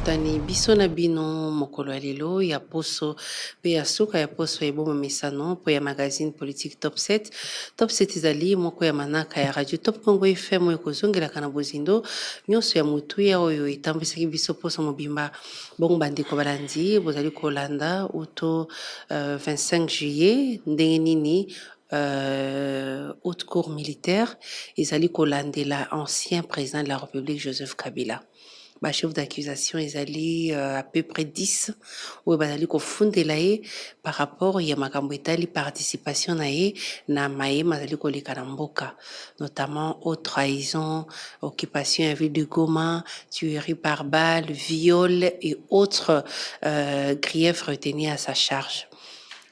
Tokutani biso na bino mokolo ya lelo ya poso pe ya suka ya poso eboma misano po ya magazine politique top 7. Top 7 ezali moko ya manaka ya radio Top Congo FM oyo kozongelaka na bozindo nyonso ya motuya oyo etambwisaki biso poso mobimba. Bongo bandeko balandi bozali kolanda uto 25 juillet ndenge nini haute cour militaire ezali kolandela ancien président de la République Joseph Kabila. Ba chef d'accusation ezali à peu près 10 oyo bazali kofundela ye par rapport ya makambo etali participation na ye na mayema azali koleka na mboka, notamment haute trahison, occupation ya ville de Goma, tuerie par balle, viol et autres griefs retenus à sa charge.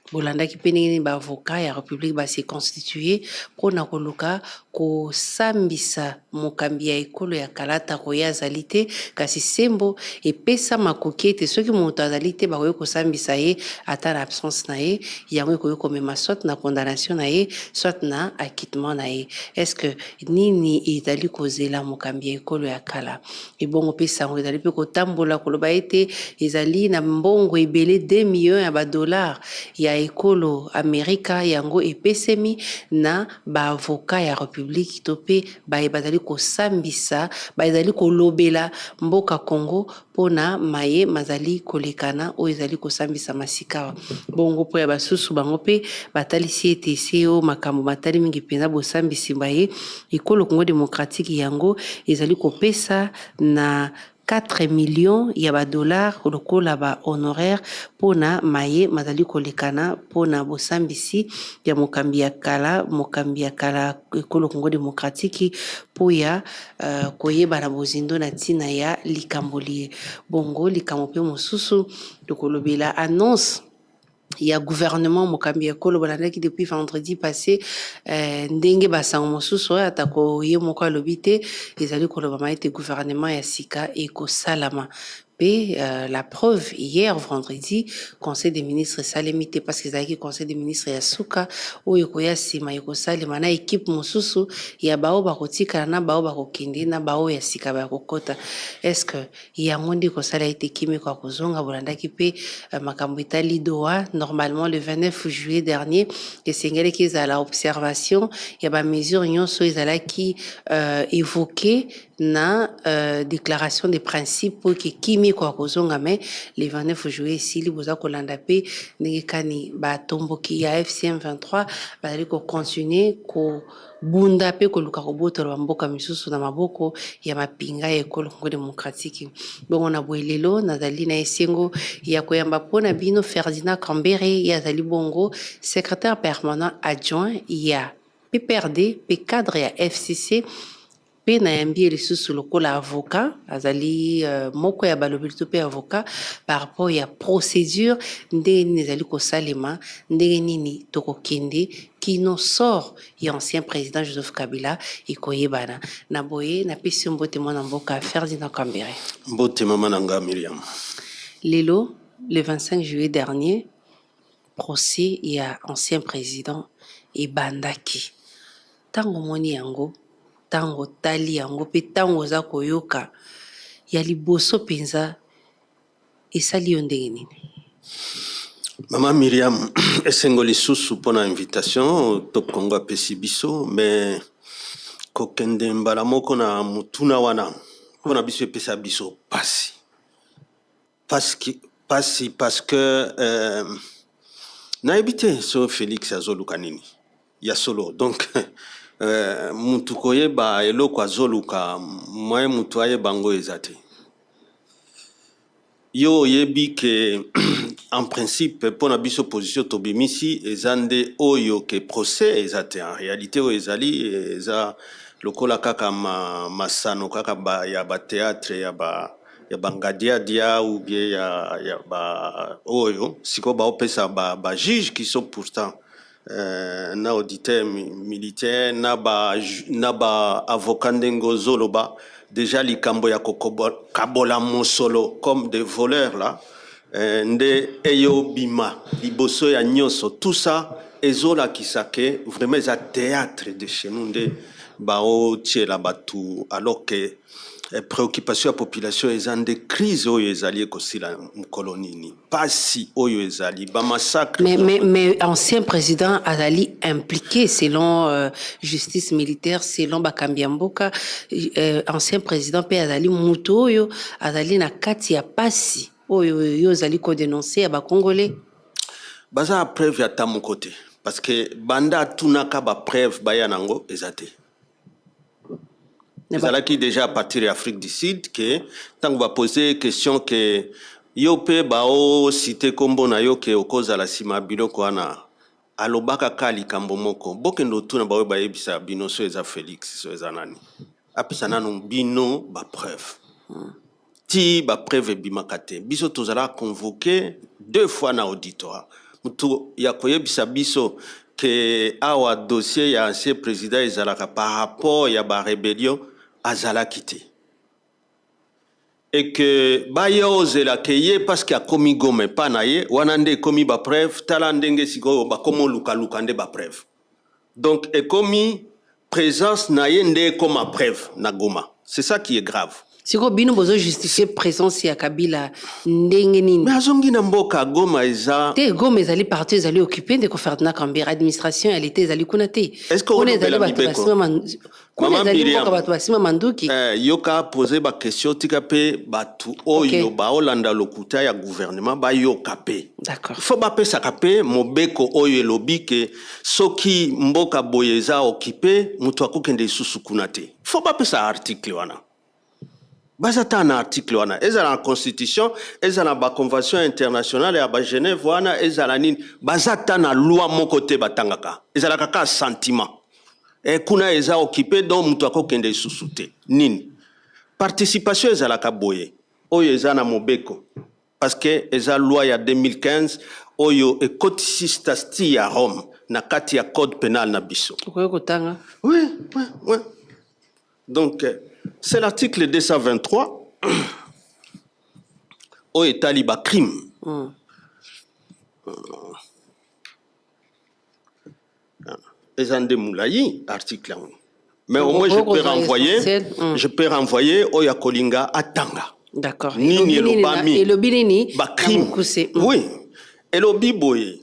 Bolanda ki penengeni ba avocat ya République ba se constituer pona koluka ko sambisa mokambi ya ekolo ya kalata koya azalite kasi sembo epesa makoki ete soki moto azalite ba ko sambisa ye ata na absence na ye yango ko komema soit na condamnation na ye soit na acquittement na ye. Est-ce que nini ezali kozela mokambi ya ekolo ya kala ebongo pesa ngo ezali pe kotambola koloba ete ezali na mbongo ebele 2 millions ya ba dollars ya ekolo Amerika yango epesemi na ba avocat ya République topé ba bazali ko sambisa ba ezali ko lobela mboka Congo pona maye mazali kolekana o ezali ko sambisa masika bongo po ya basusu bango pe batalisi ete seo makambo matali mingi penza bo sambisi baye ekolo Congo démocratique yango ezali ko pesa na 4 millions ya ba dollars lokola ba honoraire pona maye mazali kolekana pona bosambisi ya mokambi ya kala ekolo Congo démocratique po ya koyeba na bozindo na tina ya likambolie bongo likambo pe mosusu lokolobela annonce il y a gouvernement mokambi ya kolo balandaki depuis vendredi passé ndenge basango mosusu atako ye moko alobite ezali koloba maite gouvernement ya sika ekosalama. La preuve, hier, vendredi, Conseil des ministres salemité parce qu'ils avaient Conseil des ministres ya suka oyo koya sima yoko salema na équipe mosusu ya bao bakotika na bao bakokende na bao ya sika bakokota. Est-ce que ya ngondi ko sala ite kimi kwa kozonga bolandaki pe makambo etali doa normalement le 29 juillet dernier et sengele ki za la observation ya ba mesure nyonso ezalaki évoqué na déclaration des principes pour que kimi kwa kozonga mais le 29 juillet sili boza kolanda pe ndenge kani ba tomboki ya FCM 23 bazali ko continuer ko bunda pe koluka kobotola mboka misusu na maboko ya mapinga ya ekolo Congo démocratique bongo na boelelo nazali na esengo ya koyamba pona bino Ferdinand Kambere ya zali bongo secrétaire permanent adjoint ya PPRD pe cadre ya FCC pe na yambi lisusu lokola avocat azali moko ya balobeli to pe avocat par rapport ya procédure ndenge nini ezali kosalema ndenge nini tokokende kino sort ya ancien président Joseph Kabila ikoyebana na boye na pesi mbote mwana mboka Ferdinand Kambere. Mbote mama nanga Miriam. Lelo le 25 juillet dernier procès ya ancien président ebandaki tango moni yango tango tali yango pe tango za koyoka ya liboso penza esali yo ndenge nini? Mama Miriam, esengo lisusu pona invitation Top Congo apesi biso mais kokende mbala moko na mutuna wana pona biso epesa biso pasi parce que na ebite so Félix azoluka nini ya solo donc mutu koyeba eloko azoluka mwaye mutu ayeba ngo ezate yo yebi ke en principe pona biso position tobimisi ezande oyo ke procès ezate en réalité o ezali eza lokola kaka masano kaka ya ba théâtre ya ba ngadia dia ou bien ya ba oyo siko ba opesa ba juge qui sont pourtant na auditeur militaire na ba avocat ndengo zoloba déjà likambo ya kabola mosolo comme des voleurs là nde eyo bima liboso ya nyonso tout ça ezola kisake vraiment za théâtre de chez nous nde bao tiela batu alors que préoccupation ya population ezande crise oyo ezali ekosila mokolo nini pasi oyo ezali massacre. Mais ancien président azali impliqué selon justice militaire selon bakambi ya mboka ancien président pe azali mutu oyo azali na kati ya pasi oyo yo azali ko dénoncer ya bakongolais baza preuve ya ta côté parce que banda tunaka ba preuve baya nango ezate. Ezalaki déjà à partir de l'Afrique du Sud que tant qu'on va poser question que yo pe bao cité kombo na yo ke okoza la sima biloko wana alobaka kali kambo moko bokendo tuna bawe bayebisa bino so eza Félix so eza nani apesa nanu bino ba preuve ti ba preuve bimakate biso tozala convoqué 2 fois na auditoire mutu ya koyebisa biso que awa dossier ya ancien président ezalaka par rapport ya ba rébellion azala quitté et que bayoze la keye parce qu'il a commis gome pas naye wanande commis ba preuve talandenge siko ba komo luka lukande ba preuve donc et commis présence naye nde comme preuve na goma c'est ça qui est grave. Siko bino bozo justifier présence ya Kabila ndenge nini mais azongi na mboka goma eza te goma ezali parti ezali occupé de ko Ferdinand Kambere administration elle était ezali kuna te est-ce que on ezali bako Maman Miriam manduki yoka posé ba question tika pe batu oyo ba olanda lokuta ya gouvernement ba yoka pe d'accord faut ba pesa kape mobeko oyo elobi ke soki mboka boyeza occupé mutu akokende isusu kuna te faut ba pesa article wana bazata na article wana ezala na constitution ezala ba convention internationale ya ba Genève wana ezala nini bazata na loi moko te batangaka ezala kaka sentiment et kuna eza occupé donc mutu akokende isusu te nini participation ezala ka boye oyo eza na mobeko parce que eza loi ya 2015 oyo ekotisi statut ya Rome na kati ya code pénal na biso oui donc c'est l'article 223 au étali ba crime. Ezande Moulayi article 1. Mais au moins je peux renvoyer au Yakolinga Atanga. D'accord. Nini et le binini ba crime. Oui. Et le biboye.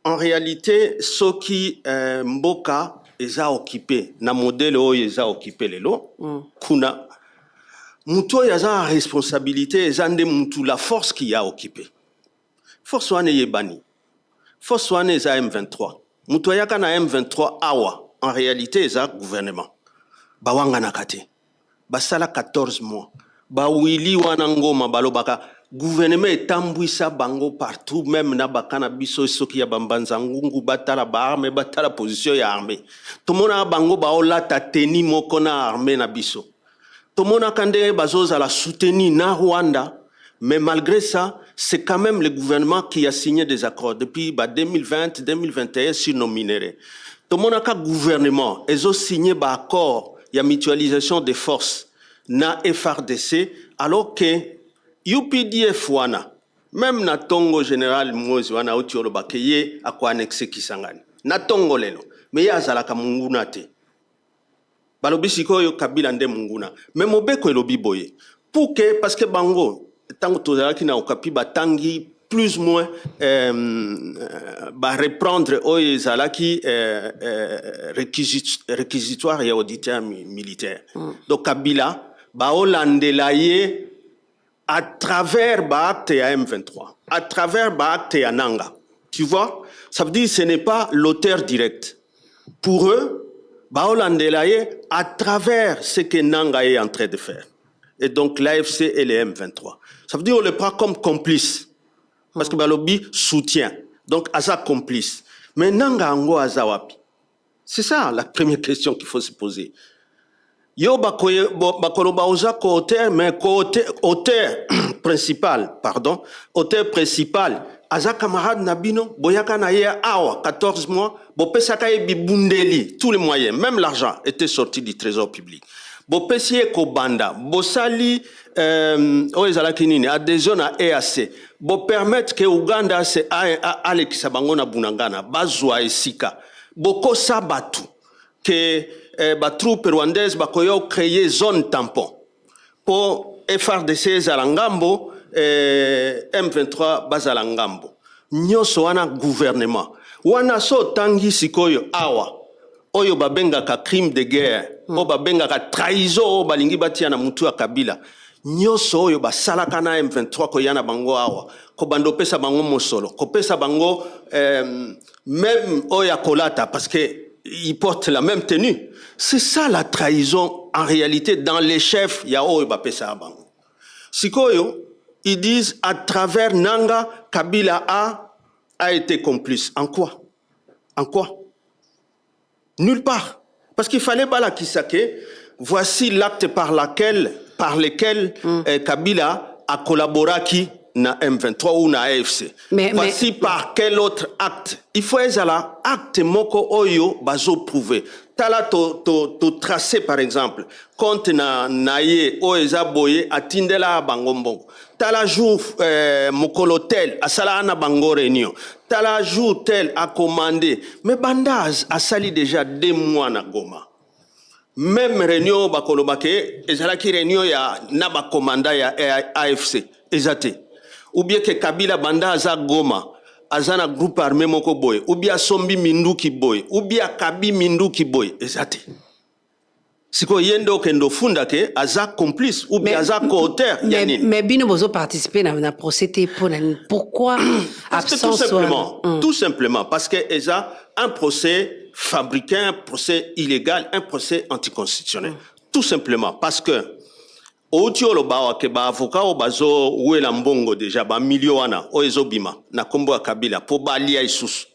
En réalité ce qui mboka eza occupé na modèle oyo eza occupé lelo kuna muto yaza responsabilité ezande mutu la force qui a occupé force wane yebani force wane eza M23 muto yaka na M23 awa en réalité eza gouvernement bawanga na kate basala 14 mois ba wili wana ngoma balobaka gouvernement etambwisa bango partout même na bakana biso soki ya bambanza ngungu batala ba armée batala position ya armée tomona bango ba olata teni moko na armée na biso tomona kande bazoza la soutenir na Rwanda mais malgré ça c'est quand même le gouvernement qui a signé des accords depuis 2020 2021 sur nos minéraux tomona ka gouvernement ezo signé ba accord ya mutualisation des forces na FRDC alors que UPDF wana même na tongo général Mozi wana otiolo bakeye akwa annexe Kisangani na tongo lelo mais ya zalaka munguna te balobi sikoyo Kabila nde munguna mais mobeko elobi boye pour que parce que bango tango tozalaki na okapi batangi plus ou moins ba reprendre oyo zalaki réquisitoire et auditeur militaire donc Kabila ba olandela ye à travers Baacte et M23, à travers Baacte et Nanga. Tu vois, ça veut dire que ce n'est pas l'auteur direct. Pour eux, Baolandelaye, à travers ce que Nanga est en train de faire. Et donc l'AFC et les M23. Ça veut dire qu'on le prend comme complice. Parce que Balobi soutient. Donc, Aza complice. Mais Nanga Ango Azawapi. C'est ça la première question qu'il faut se poser. Yo bakoloba ozako auteur mais auteur principal auteur principal aza camarade nabino boyaka na ye awa 14 mois bopesaka ye bibundeli tous les moyens même l'argent était sorti du trésor public bopesi ye kobanda bosali ezalaki nini adhésion na EAC bo permettre que Uganda se alekisa bango na bunangana bazwa esika bokosa batu que ba troupe rwandaise ba koyo créer zone tampon pour FRDC Zalangambo, M23 Bazalangambo. Nyoso wana gouvernement. Wana so tangi sikoyo awa. Oyo babenga ka crime de guerre. O babenga ka trahison o balingi batia na mutu ya Kabila. Nyoso oyo basalaka na M23 ko yana bango awa. Ko bando pesa bango mosolo. Ko pesa bango même oya kolata parce que ils portent la même tenue. C'est ça la trahison en réalité dans les chefs ya oyo ba pesa bango. Sikoyo ils disent à travers Nanga Kabila a été complice. En quoi? En quoi? Nulle part. Parce qu'il fallait bala Kisake, voici l'acte par lesquels Kabila a collaboré qui na M23 ou na AFC. Voici par quel autre acte. Il faut ezala acte moko oyo bazo prouver. Tala to tracé par exemple compte na naye o eza boye atindela bangombongo. Tala jour mokolo tel asala na bango réunion. Tala jour tel a commandé. Mais Bandaz a sali déjà 2 mois na Goma. Même réunion bakolobake ezala ki réunion ya na ba commanda ya AFC ezate. Ou bien que Kabila Banda aza Goma azana groupe armé moko boy ou bien Sombi Minduki boy ou bien Kabi Minduki boy ezate. Siko yendo kendo funda ke aza complice ou bien aza co-auteur yanine. Mais bino bozo participer na procédé pour pourquoi absence tout simplement parce que eza un procès fabriqué, un procès illégal, un procès anticonstitutionnel. Tout simplement parce que Outio lo bawa ke ba avocat o bazo wela mbongo déjà ba milio wana o ezobima na kombo ya Kabila po ba lia isusu.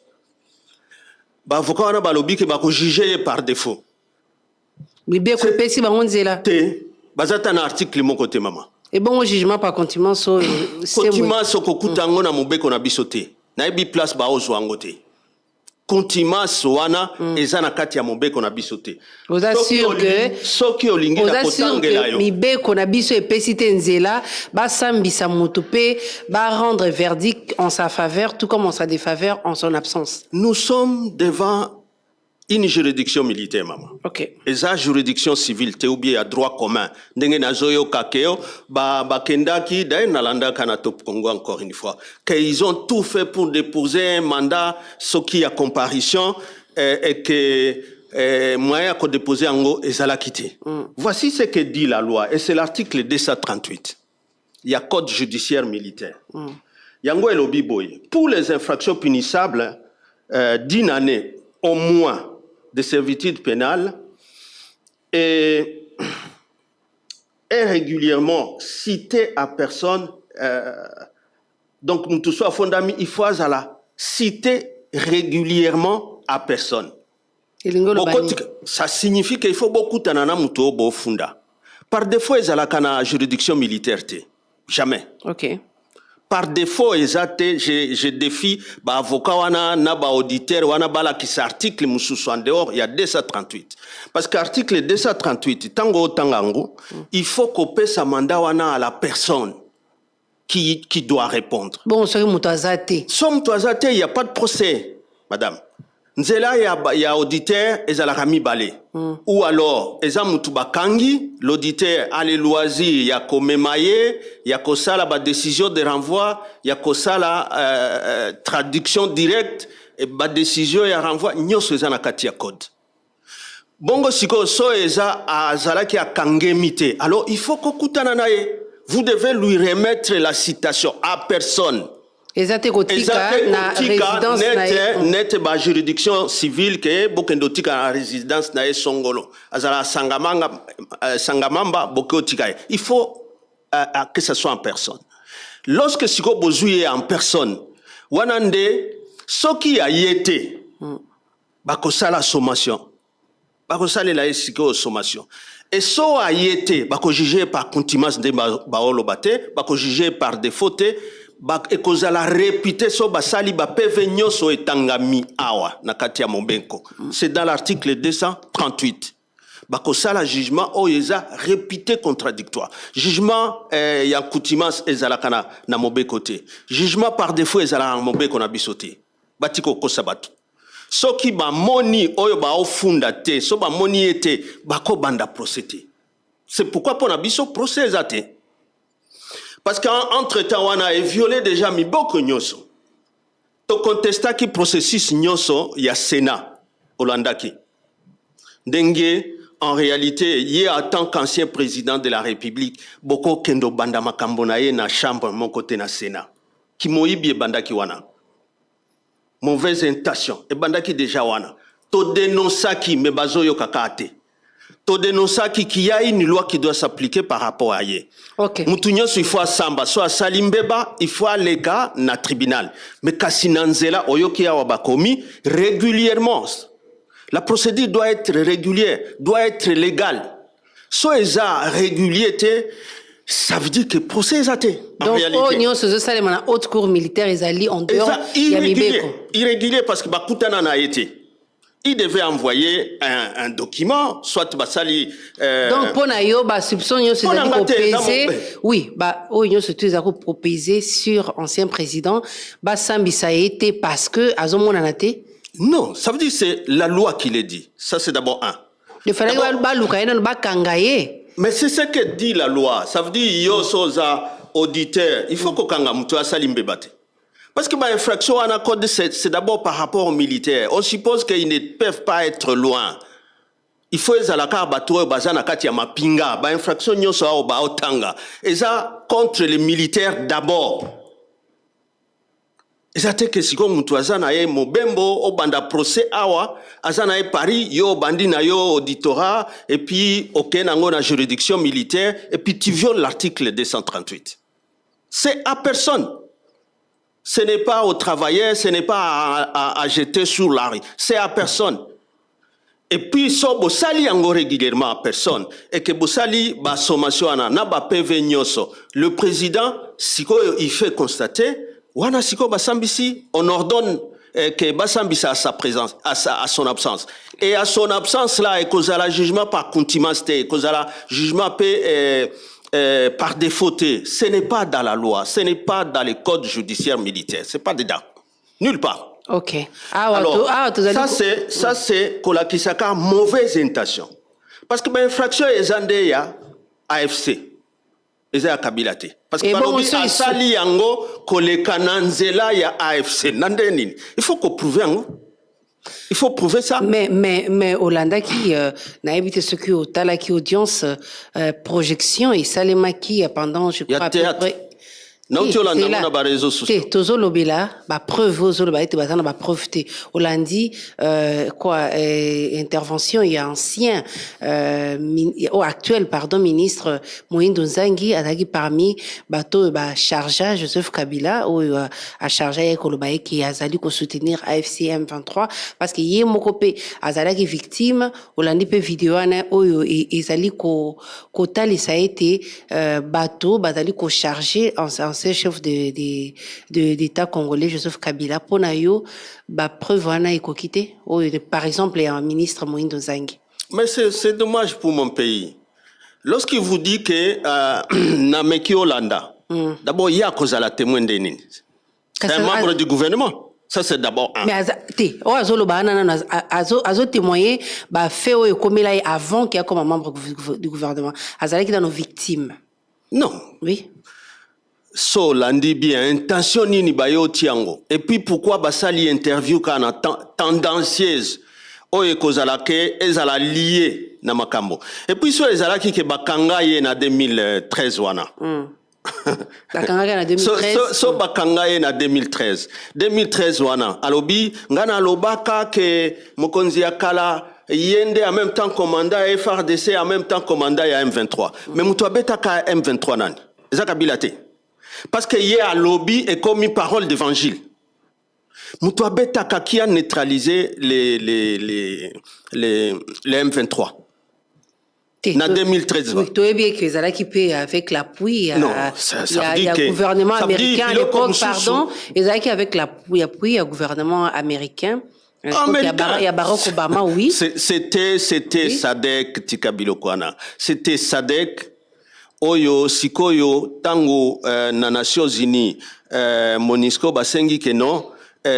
Ba avocat wana ba lobi ke ba ko juger par défaut. Libe ko pesi ba onzela. Te bazata na article moko te mama. Et bon jugement par contumace so contumace ko kutango na mobeko na bisote. Na ebi place ba ozo angote. Contumace wana ezana kati ya mobeko na bisote. Vous assure que soki olingi na kotangela yo. Mibeko na biso epesite nzela ba sambisa mutu pe ba rendre verdict en sa faveur tout comme en sa défaveur en son absence. Nous sommes devant une juridiction militaire maman. OK. Et ça juridiction civile te ou bien à droit commun. Ndenge na zoyo kakeo ba kendaki nalanda kana top Congo encore une fois. Qu'ils ont tout fait pour déposer un mandat soki à comparution et que moyen ko déposer ango ezala quitté. Voici ce que dit la loi et c'est l'article 238. Il y a code judiciaire militaire. Yango elobi boy. Pour les infractions punissables d'une année au moins de servitude pénale et est régulièrement cité à personne. Donc, nous tous sommes fondaments, il faut citer régulièrement à personne. Ça signifie qu'il faut beaucoup de funda. Par défaut, il y a la juridiction militaire. Jamais. OK. Par défaut, je défie avocat wana na auditeur wana bala qui s'article mususu en dehors il y a 238 parce qu'article 238 tango il faut couper sa mandat wana à la personne qui doit répondre. Bon, c'est mutazate. Il y a pas de procès, madame. Nzela y a auditeur ezalaka mibale. Ou alors eza mutu bakangi l'auditeur a les loisirs ya komemaye ya kosala ba décision de renvoi ya kosala traduction directe et ba décision ya renvoi nyoso eza na kati ya code. Bongo siko so eza azalaki akangemite. Alors il faut kokutana naye. Vous devez lui remettre la citation à personne. Ezate kotika na résidence net ba juridiction civile que bokendotika na résidence na Songolo azala sangamamba bokotika. Il faut que ça soit en personne. Lorsque siko bozuye en personne wanande soki ayete bakosala sommation bakosala la siko sommation et so ayete bako juger par contumace de baolo bate bako juger par défaut et cause la répété so basali ba peve nyoso etangami awa na kati ya mombenko. C'est dans l'article 238. Bako sala jugement o yeza répété contradictoire. Jugement ya coutumas ezalaka na mobeko te. Jugement par défaut ezala na mobeko na bisote. Batiko kosabatu. Soki ba moni oyo ba ofunda te, so ba moni ete bako banda procédé. C'est pourquoi pour Nabiso procès athée. Parce qu'entre-temps, on a violé déjà Miboko Nyoso. To contesta qui processus Nyoso, il y a Sénat, Hollandaki. Dengue, en réalité, il y a en tant qu'ancien président de la République, Boko Kendo Banda Makambonaye na chambre, mon côté na Sénat. Qui moïbi Bandaki wana. Mauvaise intention. Et Bandaki déjà wana. To dénonça qui me bazo yo kakate. To dénoncer qu'il y a une loi qui doit s'appliquer par rapport à yé. Ok. Moutounyo, il faut à Samba, soit à Salimbeba, il faut aller gars na tribunal. Mais Kassinanzela, Oyoki Awabakomi, régulièrement. La procédure doit être régulière, doit être légale. Soit eza régulier, ça veut dire que procès est en réalité. Donc, ça c'est la haute cour militaire, ils allaient en dehors. Irrégulier parce que Bakutana n'a été. Il devait envoyer un document, soit Basali. Donc, pour Nayo, soupçon, c'est proposé. Oui, c'est proposé sur ancien président. Sambi, ça a été parce que, à Zomon Anate. Non, ça veut dire que c'est la loi qui l'a dit. Ça, c'est d'abord un. Il fallait que mais c'est ce que dit la loi. Ça veut dire yo soza auditeur. Il faut que kanga mutu asalimbe bate. Parce que l'infraction en accord, c'est d'abord par rapport aux militaires. On suppose qu'ils ne peuvent pas être loin. Il faut que les bateaux bazana katia mapinga, infraction nyoso au ba otanga. Et ça contre les militaires d'abord. Et ça te que si comme mutu azana e mobembo au banda procès awa, azana e Paris yo bandi na yo auditorat et puis aucun nango na juridiction militaire et puis tu violes l'article 238. C'est à personne. Ce n'est pas aux travailleurs, ce n'est pas à jeter sur la rue. C'est à personne. Et puis, so Bossali ango régulièrement à personne. Et que Bossali, ba sommation na ba PV nyoso. Le président, siko il fait constater, wana siko basambisi, on ordonne que basambisi a sa présence, à son absence. Et à son absence là, et cause à la jugement par contumace, cause à la jugement par défaut, ce n'est pas dans la loi, ce n'est pas dans les codes judiciaires militaires, c'est pas dedans, nulle part. Ok. Alors, ça c'est Kolakisaka mauvaise intention, parce que l'infraction est à AFC, est à Kabilate, parce que Balobi asali yango kolekananzela ya AFC, nandenin. Il faut qu'on prouve yango. Il faut prouver ça. Mais Hollanda qui n'a évité ce que au tala qui audience projection et Salema qui pendant je crois à peu près non tu Hollanda on a ba réseaux sociaux. Tozo lobela ba preuve aux loba ete bazana ba preuve te Hollandi intervention il y a ancien actuel ministre Moïndo Nzangi adagi parmi bato ba chargea Joseph Kabila ou a chargé koloba qui azali ko soutenir AFC M23 parce que yé mokope azalaki victime Hollandi pe vidéo ana oyo ezali ko tali ça a été bato bazali ko charger ancien chef d'État congolais Joseph Kabila pour nayo ba preuve wana ekokite par exemple un ministre Moïndo Nzangi. Mais c'est dommage pour mon pays. Lorsqu'il vous dit que Nameki Hollanda, d'abord il y a cause à la témoin de Nini. C'est un membre du gouvernement. Ça c'est d'abord un. Mais azo témoigner ba fait o komela avant qu'il y a comme un membre du gouvernement. Azalaki dans nos victimes. Non. Oui. So landi bien intention nini bayo tiango et puis pourquoi basali interview kana tendancieuse oye kozala ke ezala lié na makambo et puis so ezala ki ke bakanga ye na 2013 wana bakanga na 2013 so bakanga ye na 2013 wana alobi ngana lobaka ke mokonzi akala yende en même temps commandant FRDC en même temps commandant ya M23 mais mutu abeta ka M23 nani ezaka bilate. Parce qu'il y a un lobby et comme une parole d'évangile. Moutouabeta qui a neutralisé les M23. En 2013. Oui, tu es bien que ça qui paie avec l'appui. Il y a le gouvernement américain à l'époque, pardon. Et ça qui avec l'appui, il y a le gouvernement américain. Il y a Barack Obama, oui. C'était Sadek Tikabilokwana. C'était Sadek. Oyo sikoyo tango na Nations Unies Monisco basengi que non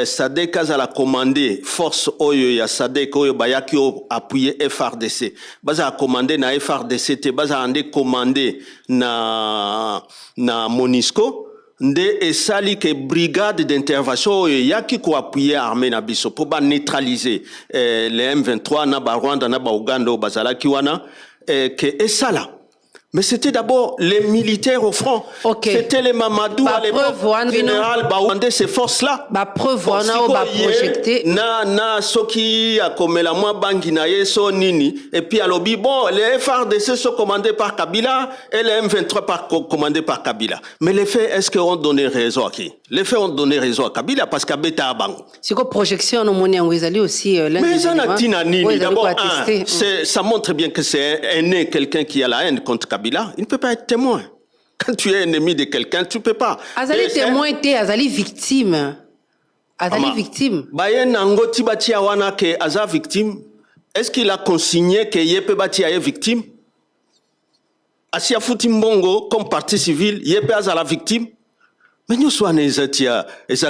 Sadek a commandé force oyo ya Sadek oyo bayaki appuyer FRDC. Baza a commandé na FRDC te baza ande commandé na MONUSCO nde esali que brigade d'intervention oyo yaki ko appuyer armée na biso pour ba neutraliser les M23 na ba Rwanda na ba Uganda bazala ki wana que esala. Mais c'était d'abord les militaires au front. Okay. C'était les Mamadou à l'époque. Général Baoundé, ces forces-là. Preuve, on a projecté. Na soki a comme la moi bangi na yeso nini. Et puis à l'obi, bon, les FRDC sont commandés par Kabila et les M23 commandés par Kabila. Mais les faits, est-ce qu'on donné raison à qui? Les faits ont donné raison à Kabila parce qu'Abeta a bango. C'est quoi projection au Moni Angouizali aussi mais ça n'a nini. D'abord, ça montre bien que c'est un quelqu'un qui a la haine contre Kabila. Il ne peut pas être témoin. Quand tu es ennemi de quelqu'un, tu ne peux pas. Azali témoin était Azali victime. Azali victime. Bayen nango tibati awana ke Aza victime. Est-ce qu'il a consigné que Yepe bati aye victime? Asia Futimbongo comme parti civil, Yepe Azala victime. Mais nous sommes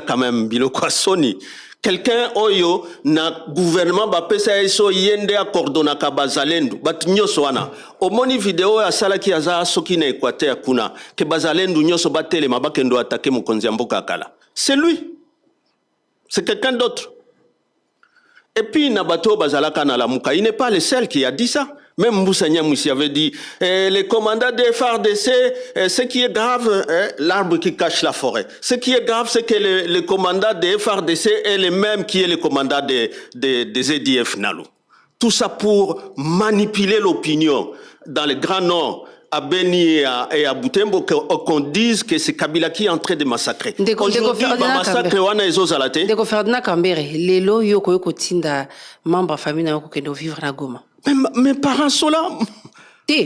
quand même biloko soni. Quelqu'un oyo na gouvernement ba pesa eso yende a coordona ka bazalendu bat nyoso wana omoni video ya sala ki aza soki na Équateur kuna ke bazalendu nyoso batele mabakendo attaquer mokonzi mboka kala. C'est lui. C'est quelqu'un d'autre. Et puis Nabato bazalaka na lamuka, il n'est pas le seul qui a dit ça. Même Moussa Niamoussi avait dit les commandants des FARDC, ce qui est grave, l'arbre qui cache la forêt. Ce qui est grave, c'est que le commandant des FARDC est le même qui est le commandant des EDF Nalo. Tout ça pour manipuler l'opinion dans le Grand Nord, à Beni et à Butembo, qu'on dise que c'est Kabila qui est en train de massacrer. Aujourd'hui, massacre wana ezozalate. Deko Ferdinand Kambere, lelo yoko yoko tinda membre famille na yoko kendo vivre na Goma. Mes parents sont là.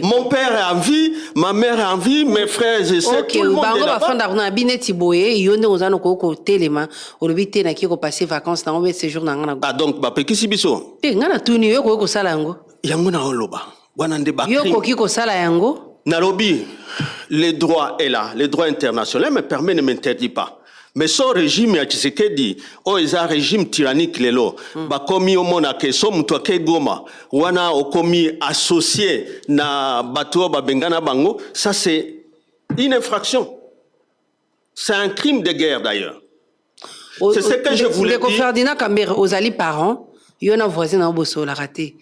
Mon père est en vie, ma mère est en vie, mes frères et sœurs, tout le monde est là-bas. Ah donc, bah, pekisi biso. Yango na oloba. Wanande bakri. Nalobi, le droit est là, le droit international me permet, ne m'interdit pas. Mais son régime ya Tshisekedi o eza régime tyrannique lelo bakomi omona ke so mutu ake Goma wana okomi associé na bato babengana bango, ça c'est une infraction, c'est un crime de guerre d'ailleurs. C'est ce que je voulais dire. Ferdinand Kambere ozali parents yona voisin na boso la raté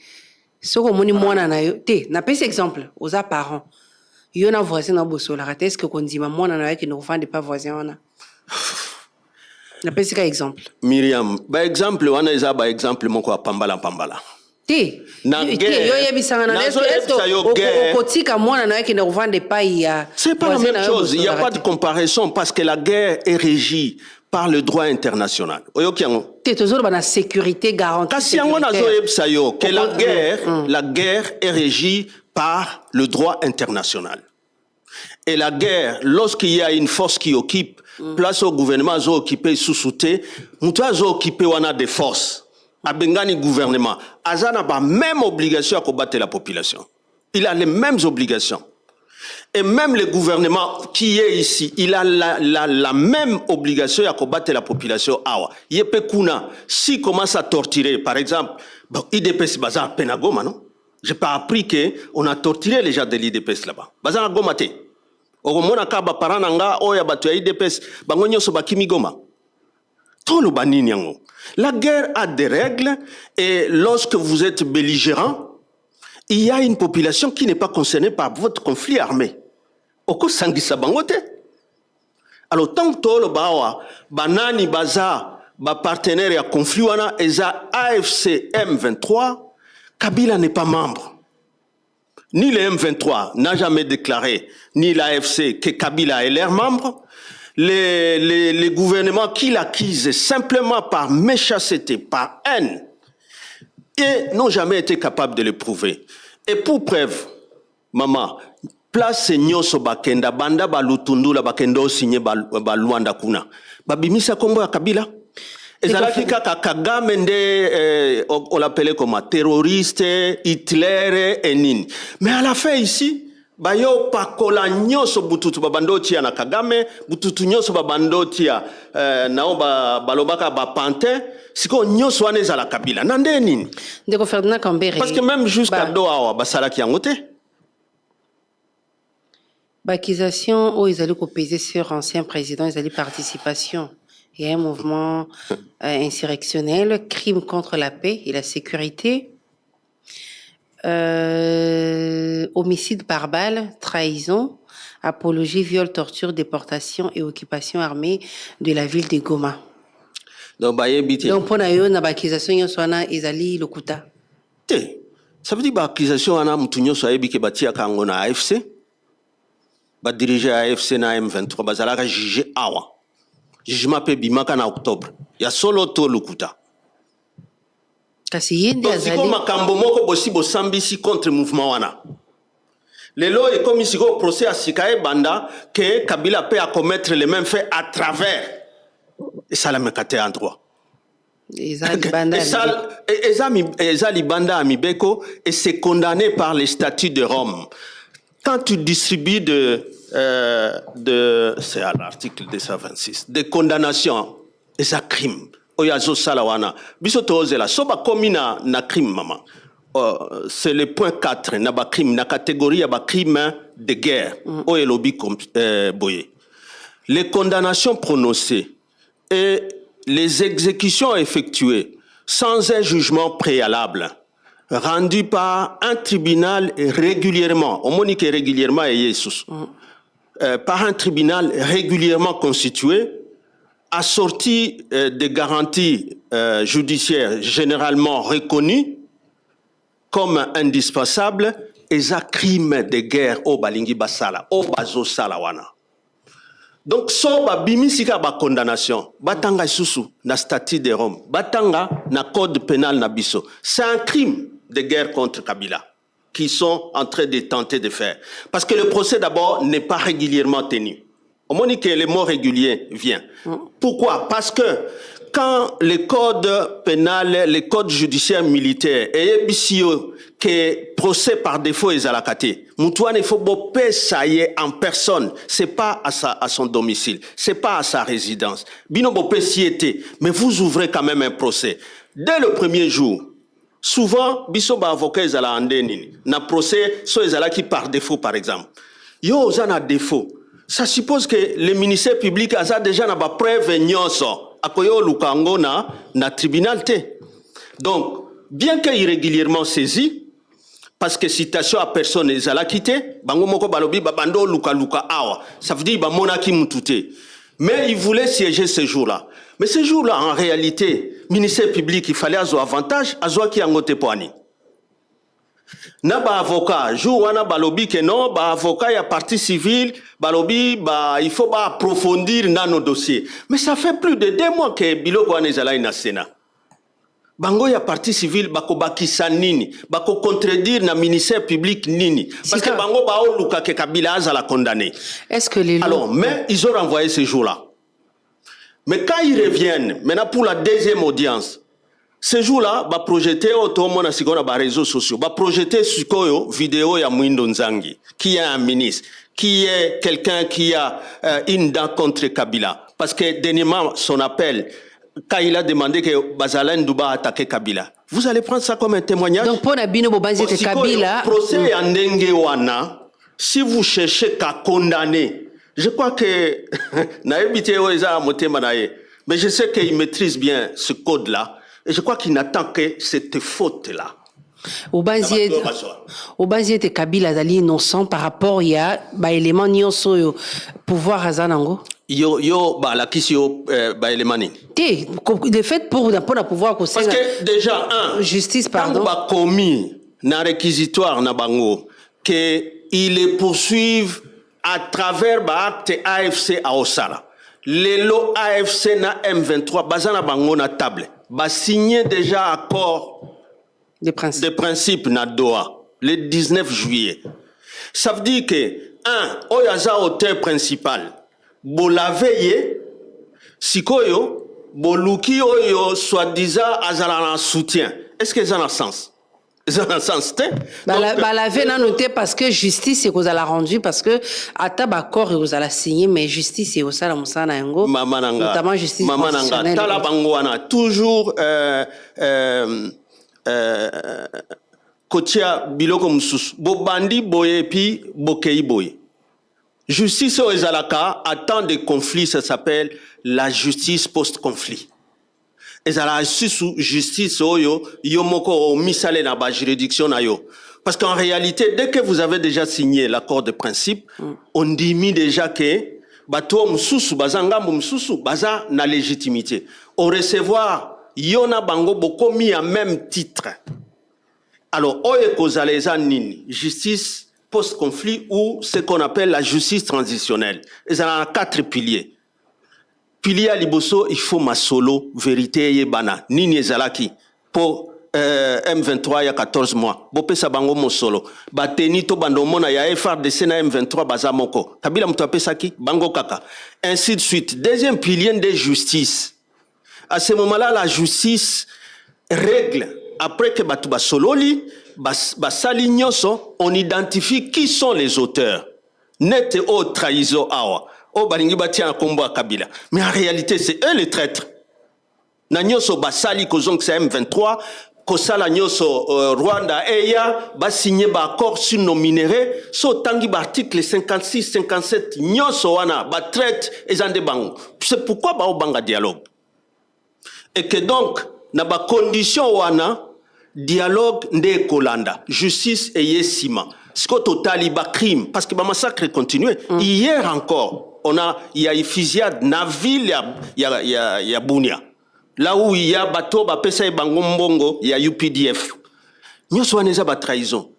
soko moni mwana na yo te na pese exemple oza parents yona voisin na boso la raté, est-ce que kondima mwana na yo ki ne revende pas voisin wana? Na pesi ka exemple. Myriam, ba exemple wana eza ba exemple moko a pambala. Ti. Yo yebisanga na okotika mwana na yake ne revendre pas ya. C'est pas la même chose, il y a pas de comparaison parce que la guerre est régie par le droit international. Oyokiango. Ti tozolo ba na sécurité garantie. Kasi yango nazo yebisa yo que la guerre est régie par le droit international. Et la guerre, lorsqu'il y a une force qui occupe, place au gouvernement a occupé sous-souté, mouta a occupé wana des forces. A Bengani gouvernement, Azana a même obligation à combattre la population. Il a les mêmes obligations. Et même le gouvernement qui est ici, il a la même obligation à combattre la population. Awa, Yepe Kuna, s'il commence à torturer, par exemple, IDPS Baza Penagoma, non? J'ai pas appris qu'on a torturé les gens de l'IDPS là-bas. Baza Gomate. Oromona kaba parananga oya batu ya IDPS bango nyoso bakimi Goma. Tolo banini yango. La guerre a des règles et lorsque vous êtes belligérant, il y a une population qui n'est pas concernée par votre conflit armé. Oko sangisa bangote. Alors tant que tolo bawa banani baza ba partenaire ya conflit wana eza AFC M23, Kabila n'est pas membre. Ni le M23 n'a jamais déclaré, ni l'AFC, que Kabila est leur membre. Les gouvernements qui l'accusent simplement par méchanceté, par haine, et n'ont jamais été capables de le prouver. Et pour preuve, maman, place nyoso bakenda banda balutundula bakendo signé baluanda kuna. Babimisa Kongo ya Kabila. Ezalaki kaka Kagame nde on l'appelait comme terroriste, Hitler et nini. Mais à la fin ici, bayo pakola nyonso bututu babando tia na Kagame, bututu nyonso babando tia nao balobaka ba pantin, siko nyonso wana ezala Kabila. Nande nini? Ndeko Ferdinand Kambere. Parce que même jusqu'à Doha basalaki yango te. Accusation où ils allaient peser sur ancien président, ils allaient participation. Il y a un mouvement insurrectionnel, crime contre la paix et la sécurité, homicide par balle, trahison, apologie, viol, torture, déportation et occupation armée de la ville de Goma. Donc, pour nous, na accusation yoswana ezali lokuta. Ça veut dire accusation ana mutu nyonso ayebi ke batia kango na AFC, ba diriger AFC na M23 bazalaka juger awa. Jugement pe bimaka na octobre. Ya solo to lokuta. Kasi yende azali. Donc, makambo moko bosi bosambisi contre mouvement wana. Lelo et comme ici au procès à Sikae Banda que Kabila peut commettre les mêmes faits à travers et ça la mekate en droit. Ezali Banda Amibeko et c'est condamné par les statuts de Rome. Quand tu distribues c'est à l'article 226 de condamnation et ça crime. Oyazo salawana. Bisoto la soba komina na crime maman. C'est le point 4 na ba crime na catégorie ya ba crime de guerre. Oyelobi boye. Les condamnations prononcées et les exécutions effectuées sans un jugement préalable rendu par un tribunal régulièrement, homonique régulièrement et Jesus, par un tribunal régulièrement constitué, assorti de garanties judiciaires généralement reconnues comme indispensables, et un crime de guerre au balingi basala, au bazo salawana. Donc, so ba bimisika ba condamnation, batanga susu na statut de Rome, batanga na code pénal na biso. C'est un crime de guerre contre Kabila qui sont en train de tenter de faire. Parce que le procès d'abord n'est pas régulièrement tenu. On m'a dit que le mot régulier vient. Pourquoi? Parce que quand les codes pénals, les codes judiciaires militaires, et que procès par défaut est à la caté, Moutouane faut bopé ça y est en personne. C'est pas à son domicile, c'est pas à sa résidence. Bino bopé s'y était, mais vous ouvrez quand même un procès. Dès le premier jour, souvent, biso ba avocat est à la andeni. Na procès, so est à la qui par défaut par exemple. Yo zana défaut. Ça suppose que le ministère public a déjà na ba preuve nyonso. Akoyo lukango na tribunal te. Donc, bien qu'irrégulièrement saisi, parce que citation à personne est à la quitté, bango moko balobi babando luka awa. Ça veut dire ba monaki mutute. Mais il voulait siéger ce jour-là. Mais ce jour-là, en réalité, ministère public, il fallait avoir avantage, avoir qui angote poani. Na ba avocat, jour wana balobi que non, ba avocat ya partie civile, balobi il faut ba approfondir dans nos dossiers. Mais ça fait plus de 2 mois que biloko wana ezala ina Sénat. Bango ya partie civile bako bakisa nini, bako contredire na ministère public nini, parce que bango ba oluka ke Kabila azala condamné. Est-ce que les Alors, mais ils ont renvoyé ce jour-là. Mais quand ils reviennent, maintenant pour la deuxième audience, ce jour-là, va projeter automona sigona ba réseaux sociaux, va projeter sukoyo vidéo ya Mwindo Nzangi, qui est un ministre, qui est quelqu'un qui a une dent contre Kabila, parce que dernièrement son appel, quand il a demandé que Bazalen Douba attaqué Kabila, vous allez prendre ça comme un témoignage. Donc pour Nabino Bobanzi que Kabila, procès en Ndengewana, si vous cherchez qu'à condamner, je crois que mais je sais qu'il maîtrise bien ce code-là. Et je crois qu'il n'attend que cette faute-là. Obanzi était Kabila Zali innocent par rapport il y a élément nyonso pouvoir azanango. Yo la kisio élément ni. De fait pour pouvoir parce que déjà justice pardon. Quand commis na réquisitoire na bango que ils les poursuivent à travers acte AFC à Osala. Les lots AFC na M23 bazana bango na table. Ba signé déjà accord de principe na Doha le 19 juillet. Ça veut dire que oyaza auteur principal bo la veille sikoyo bo luki oyo soi-disant azala na soutien. Est-ce que ça a un sens? eza na sens te. Balave na noté parce que justice ekozala rendu parce que ata bakor ekozala signé mais justice ekosala mosala yango notamment justice constitutionnelle. Tala bango wana toujours kotia biloko mususu bobandi boye puis bokei boye. Justice au ezalaka à temps de conflit, ça s'appelle la justice post-conflit. Ezala sous justice oyo yomoko misale na ba juridiction na yo. Parce qu'en réalité, dès que vous avez déjà signé l'accord de principe, on dit déjà que bato mususu bazanga mususu baza na légitimité. Au recevoir yona bango bokomi à même titre. Alors oye kozaleza nini justice post-conflit ou ce qu'on appelle la justice transitionnelle. Ils ont 4 piliers. Pilier à Liboso, il faut ma solo, vérité yebana. Nini ezalaki pour M23 il y a 14 mois. Bopé sabango mo solo. Bateni to bandomona ya FRDC na M23 bazamoko. Kabila mtu apesaki bango kaka. Ainsi de suite. Deuxième pilier de justice. À ce moment-là, la justice règle après que batu basololi basali nyonso, on identifie qui sont les auteurs. Net o trahison awa. O balingi batia na kombo Kabila. Mais en réalité, c'est eux les traîtres. Na nyonso basali kozong c'est M23, kosala nyonso Rwanda eya ba signé ba accord sur nos minéraux, so tangi ba article 56 57 nyonso wana ba traite ezande bango. C'est pourquoi ba obanga dialogue. Et que donc na ba condition wana dialogue nde kolanda, justice et yesima. Ce que total ba crime parce que ba massacre continue. Hier encore, il y a une fusillade na ville il y a Bunia. Là où il y a bateau ba pesa bango mbongo, il y a UPDF. Nyoso waneza ba trahison.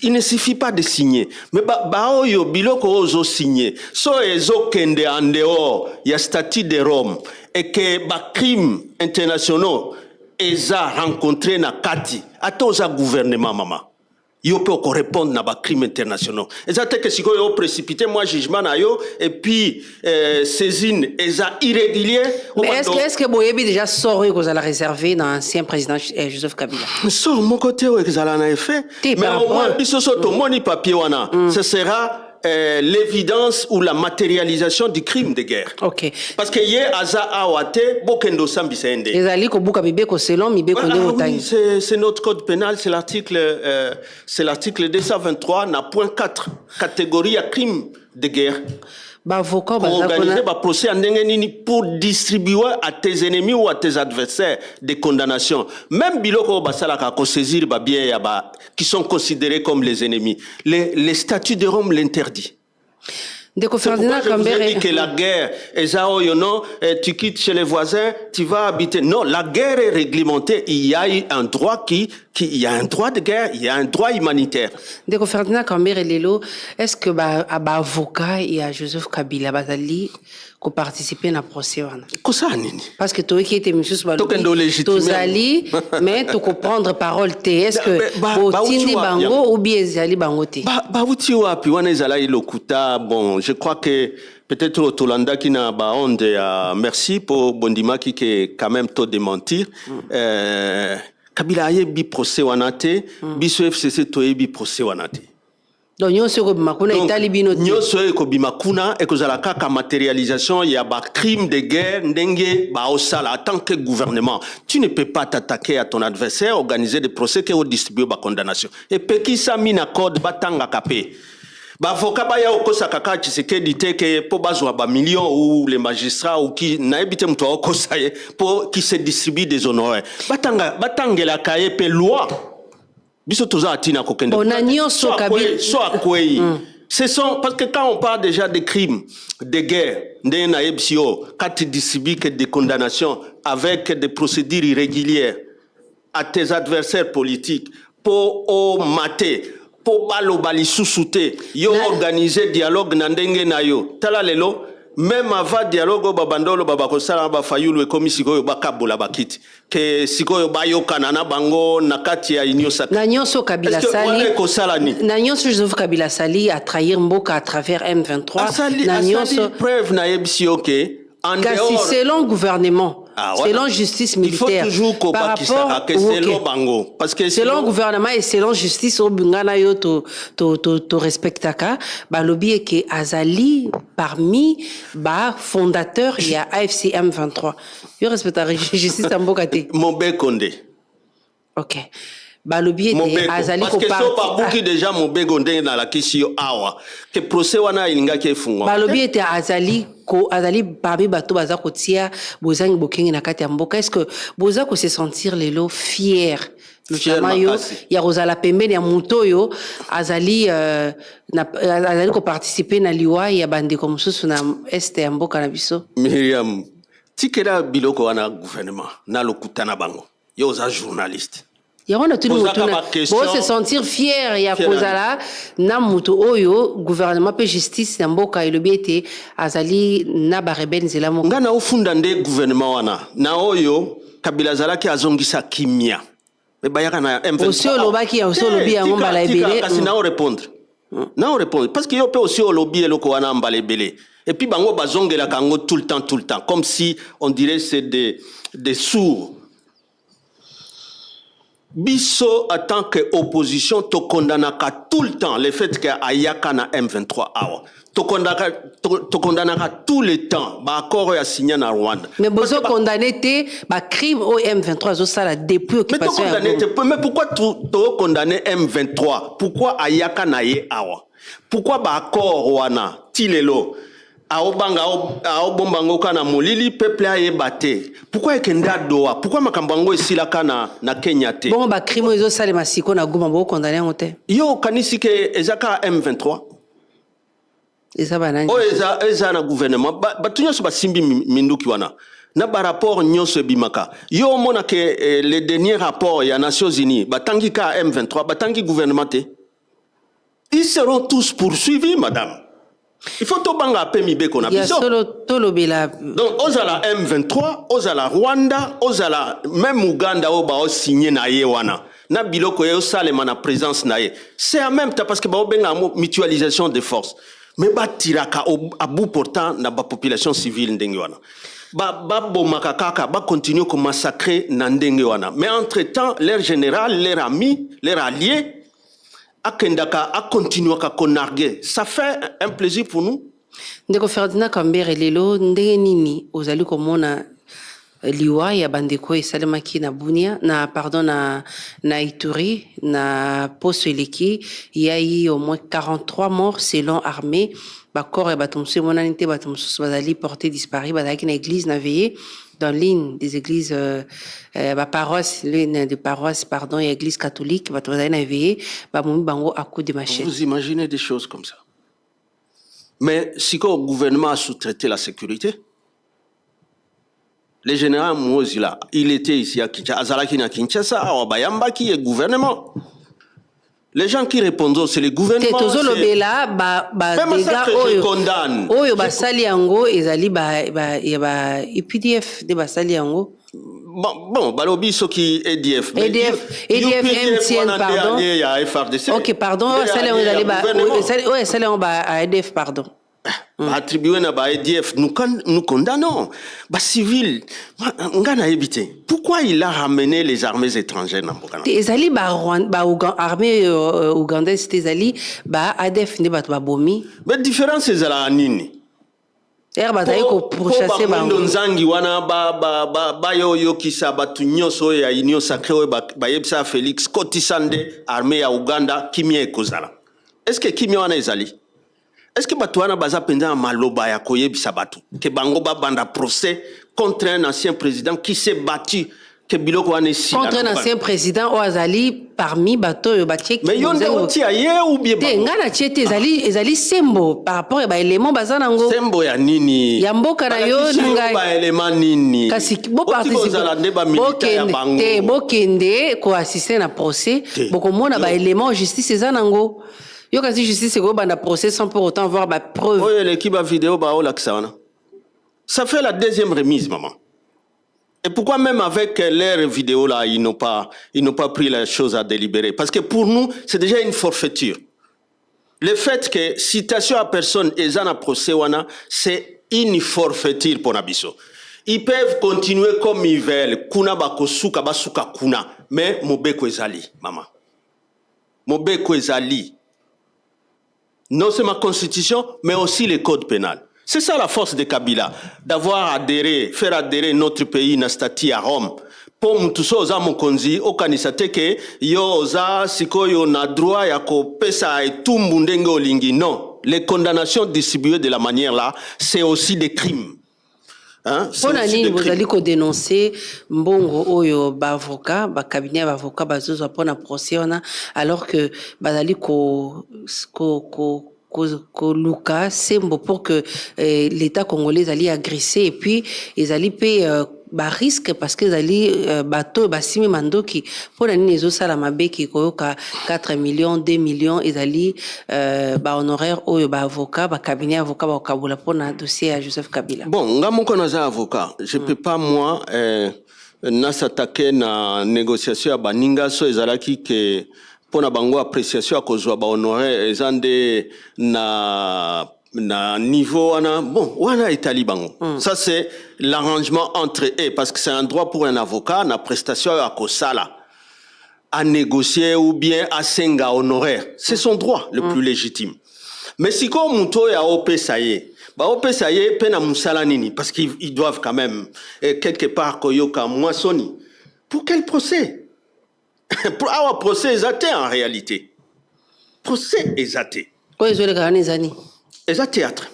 Il ne suffit pas de signer. Mais ba oyo biloko ozo signer. So ezo kende en dehors, il y a statut de Rome et que ba crimes internationaux eza rencontré na kati atoza gouvernement mama yo peut répondre na ba crimes internationaux eza te que siko yo précipité moi jugement na yo et puis saisine eza irrégulier. Mais est-ce que boyebi déjà sort que vous allez réserver dans l'ancien président Joseph Kabila sort mon côté que ça en effet mais au moins biso soto moni papier wana ce sera l'évidence ou la matérialisation du crime de guerre. Ok. Parce que hier aza awate bokendo sambisende. Ezali ko buka bibeko selon mibeko ne otani. C'est notre code pénal, c'est l'article 223 na point 4 catégorie à crime de guerre. Pour organiser un procès pour distribuer à tes ennemis ou à tes adversaires des condamnations. Même biloko basalaka ko saisir ba bien qui sont considérés comme les ennemis. Les statuts de Rome l'interdit. C'est pourquoi je vous ai dit que la guerre, tu quittes chez les voisins, tu vas habiter. Non, la guerre est réglementée. Il y a un droit il y a un droit de guerre, il y a un droit humanitaire. Ndeko Ferdinand Kambere Lelo, est-ce que avocat et à Joseph Kabila bazali ko participer na procès wana? Kosa nini? Parce que toi qui était monsieur Tozali, mais tu comprendre parole te. Est-ce que botindi bango ou bien ezali bango te? Uti wapi wana ezala ilokuta. Bon, je crois que peut-être au Tolanda qui n'a pas honte. Merci pour Bondima qui est quand même tôt démentir. Kabila ayebi procès wanate, biso FCC toyebi procès wanate. Donc nyonso ko bimakuna itali bino te. Nyonso ko bimakuna e ko zala kaka matérialisation il y a ba crime de guerre ndenge ba osala en tant que gouvernement. Tu ne peux pas t'attaquer à ton adversaire, organiser des procès que distribuer ba condamnation. Et peki sa mina code batanga kapé. Ba avocat ba ya okosa kaka Tshisekedi te ke po bazwa ba millions ou les magistrats ou qui na ebite mto okosa ye pour qui se distribue des honoraires. Batangela kaye pe loi. Biso toza atina kokende. So akwei. Ce sont parce que quand on parle déjà de crimes de guerre, de na ebsio, quand tu distribues que des condamnations avec des procédures irrégulières à tes adversaires politiques pour mater pour balobali sousouté yo organiser dialogue na ndenge na yo tala lelo même avant dialogue babandolo babako sala ba fayulu comme sikoyo bakabola bakiti ke sikoyo bayokana na bango na kati ya union sacrée na nyonso Kabila sali na nyonso Joseph Kabila sali à trahir mboka à travers M23 na nyonso preuve na ebisi OK en dehors selon gouvernement selon justice militaire. Il faut toujours par rapport que c'est le bango. Parce que selon gouvernement et selon justice, au bungana yo to respectaka, balobi et que Azali parmi fondateur il y a AFC M23. Yo respecta justice tambokate. Mobe Condé. OK. Balobi et Azali parce que so pas beaucoup déjà Mobe Condé dans la question awa que procès wana ilinga ke fungwa. Balobi et Azali parmi bato baza kotia bozangi bokengi na kati ya mboka. Est-ce que boza ko se sentir lelo fier notamment yo ya rozala pembeni ya muto yo Azali Azali ko participer na liwa ya bandeko mususu na este ya mboka na biso. Miriam tikela biloko wana gouvernement na lokutana bango yo za journaliste. Yawona tuni mutuna bo se sentir fier ya kozala na mutu oyo gouvernement pe justice na mboka elobi ete Azali na ba rebelle nzela moko ngana ofunda nde gouvernement wana na oyo Kabila zalaki azongisa kimia me bayaka na M23 aussi olobaki ya aussi olobi ya mbala ebele kasi na répondre parce que yo pe aussi olobi eloko wana mbala ebele et puis bango bazongela kango tout le temps comme si on dirait c'est des sourds. Biso, en tant qu'opposition, to kondanaka tout le temps le fait que Ayaka na M23 awa. To kondanaka tout le temps. Ba accord ya signé na Rwanda. Mais bozo condamné te ba crime au M23 zo sala depuis occupation. Mais pourquoi to condamné M23? Pourquoi Ayaka na ye awa? Pourquoi ba accord wana tilelo? Aobanga aobombango kana molili peuple a yebate. Pourquoi ekenda doa? Pourquoi makambango esila kana na Kenya te? Bon ba crime ezo sale masiko na goma bo condamné ngote. Yo kanisi ke ezaka M23. Eza banani. O eza na gouvernement ba tunyo so ba simbi minduki wana. Na ba rapport nyonso bimaka. Yo mona ke le dernier rapport ya Nations Unies batangi ka M23 batangi gouvernement te. Ils seront tous poursuivis madame. Il faut tout banga pemi beko na biso. Donc ozala M23, ozala Rwanda, ozala même Uganda oba o signé na ye wana. Na biloko yo salema na présence na ye. C'est en même temps parce que ba obenga mutualisation des forces. Mais ba tiraka à bout portant na ba population civile ndenge wana. Ba bomaka kaka ba continue ko massacrer na ndenge wana. Mais entre-temps, leur général, leur ami, leur allié Akendaka a continué à konarguer. Ça fait un plaisir pour nous. Ndeko Ferdinand Kambere lelo ndenge nini ozali komona liwa ya bandeko esalemaki na Bunia na pardon na Ituri na Poso Eleki il y a eu au moins 43 morts selon armée ba corps et batumse monanité batumse bazali porté disparu bazaki na église na veillé dans l'une des églises paroisse l'une des paroisses pardon et église catholique bazali na veillé ba momi bango à coup de machette. Vous imaginez des choses comme ça? Mais si le gouvernement a sous-traité la sécurité, le général Mouzila, il était ici à Kinshasa, Azalaki na Kinshasa, à Bayamba qui est gouvernement. Les gens qui répondent, c'est le gouvernement. C'est toujours le bela, même ça que je condamne. Oyo basali yango ezali ba EPDF de basali yango. Bon, balobi so qui EDF. EDF MTN pardon. Il y a FRDC. OK, pardon, basali yango ezali basali yango ba EDF pardon. Attribué na ba EDF, nous condamnons. Ba civil, ngana éviter. Pourquoi il a ramené les armées étrangères dans Bokana? Ezali ba armée ougandaise ezali ba ADF ne bato ba bomi. Mais différence ezala nini? Bazali ko pourchasser bango. Nzangi wana ba yo kisa batu nyonso ya Union Sacrée ba yebisa Félix Kotisande armée ya Uganda kimia ekozala. Est-ce que kimia wana ezali? Est-ce que Batouana Baza Penda Maloba ya koyebisa batu que bango ba banda procès contre un ancien président qui s'est battu que biloko wana si contre un ancien président au Azali parmi bato yo batie mais yonde oti aye ou bien te ngana tiete ezali sembo par rapport à ba élément bazana ngo sembo ya nini ya mboka na yo ngai ba élément nini kasi bo participer te bokende ko assister na procès bokomona ba élément justice ezanango. Yo kasi justice go banda procès sans pour autant voir ba preuve. Oui, l'équipe vidéo ba olaksana. Ça fait la deuxième remise maman. Et pourquoi même avec leur vidéo là ils n'ont pas pris la chose à délibérer parce que pour nous c'est déjà une forfaiture. Le fait que citation à personne ezana procès wana c'est une forfaiture pour Nabiso. Ils peuvent continuer comme ils veulent. Kuna bakosuka basuka kuna. Mais mobeko ezali, maman. Mobeko ezali. Non, c'est ma constitution, mais aussi le code pénal. C'est ça la force de Kabila, d'avoir adhéré, faire adhérer notre pays na statut à Rome. Pour mutuso oza mokonzi, okanisate ke yo oza sikoyo na droit ya ko pesa etumbu ndenge olingi. Non, les condamnations distribuées de la manière là, c'est aussi des crimes. Hein? Pona nini bozali ko dénoncer mbongo oyo ba avocat ba cabinet ba avocat bazozo pona procès wana alors que bazali ko luka sembo pour que l'état congolais ali agressé et puis ils allaient payer ba risque parce que zali bateau basimi mandoki pona nini ezo sala mabeki koyoka 4 millions 2 millions ezali ba honoraire oyo ba avocat ba cabinet avocat ba kabula pona dossier à Joseph Kabila. Bon, nga moko naza avocat, je peux pas moi na s'attaquer na négociation ya baninga so ezalaki ke pona bango appréciation akozwa ba honoraire ezande na niveau wana bon wana etali bango. Ça c'est l'arrangement entre eux parce que c'est un droit pour un avocat na prestation à kosala à négocier ou bien à senga honoraire. C'est son droit le plus légitime. Mais si comme muto ya opesaye ba opesaye pena musala nini parce qu'ils doivent quand même quelque part koyoka moissoni. Pour quel procès? Pour avoir procès exacté en réalité. Procès exacté. Quoi ils ont les grands années? Eza théâtre.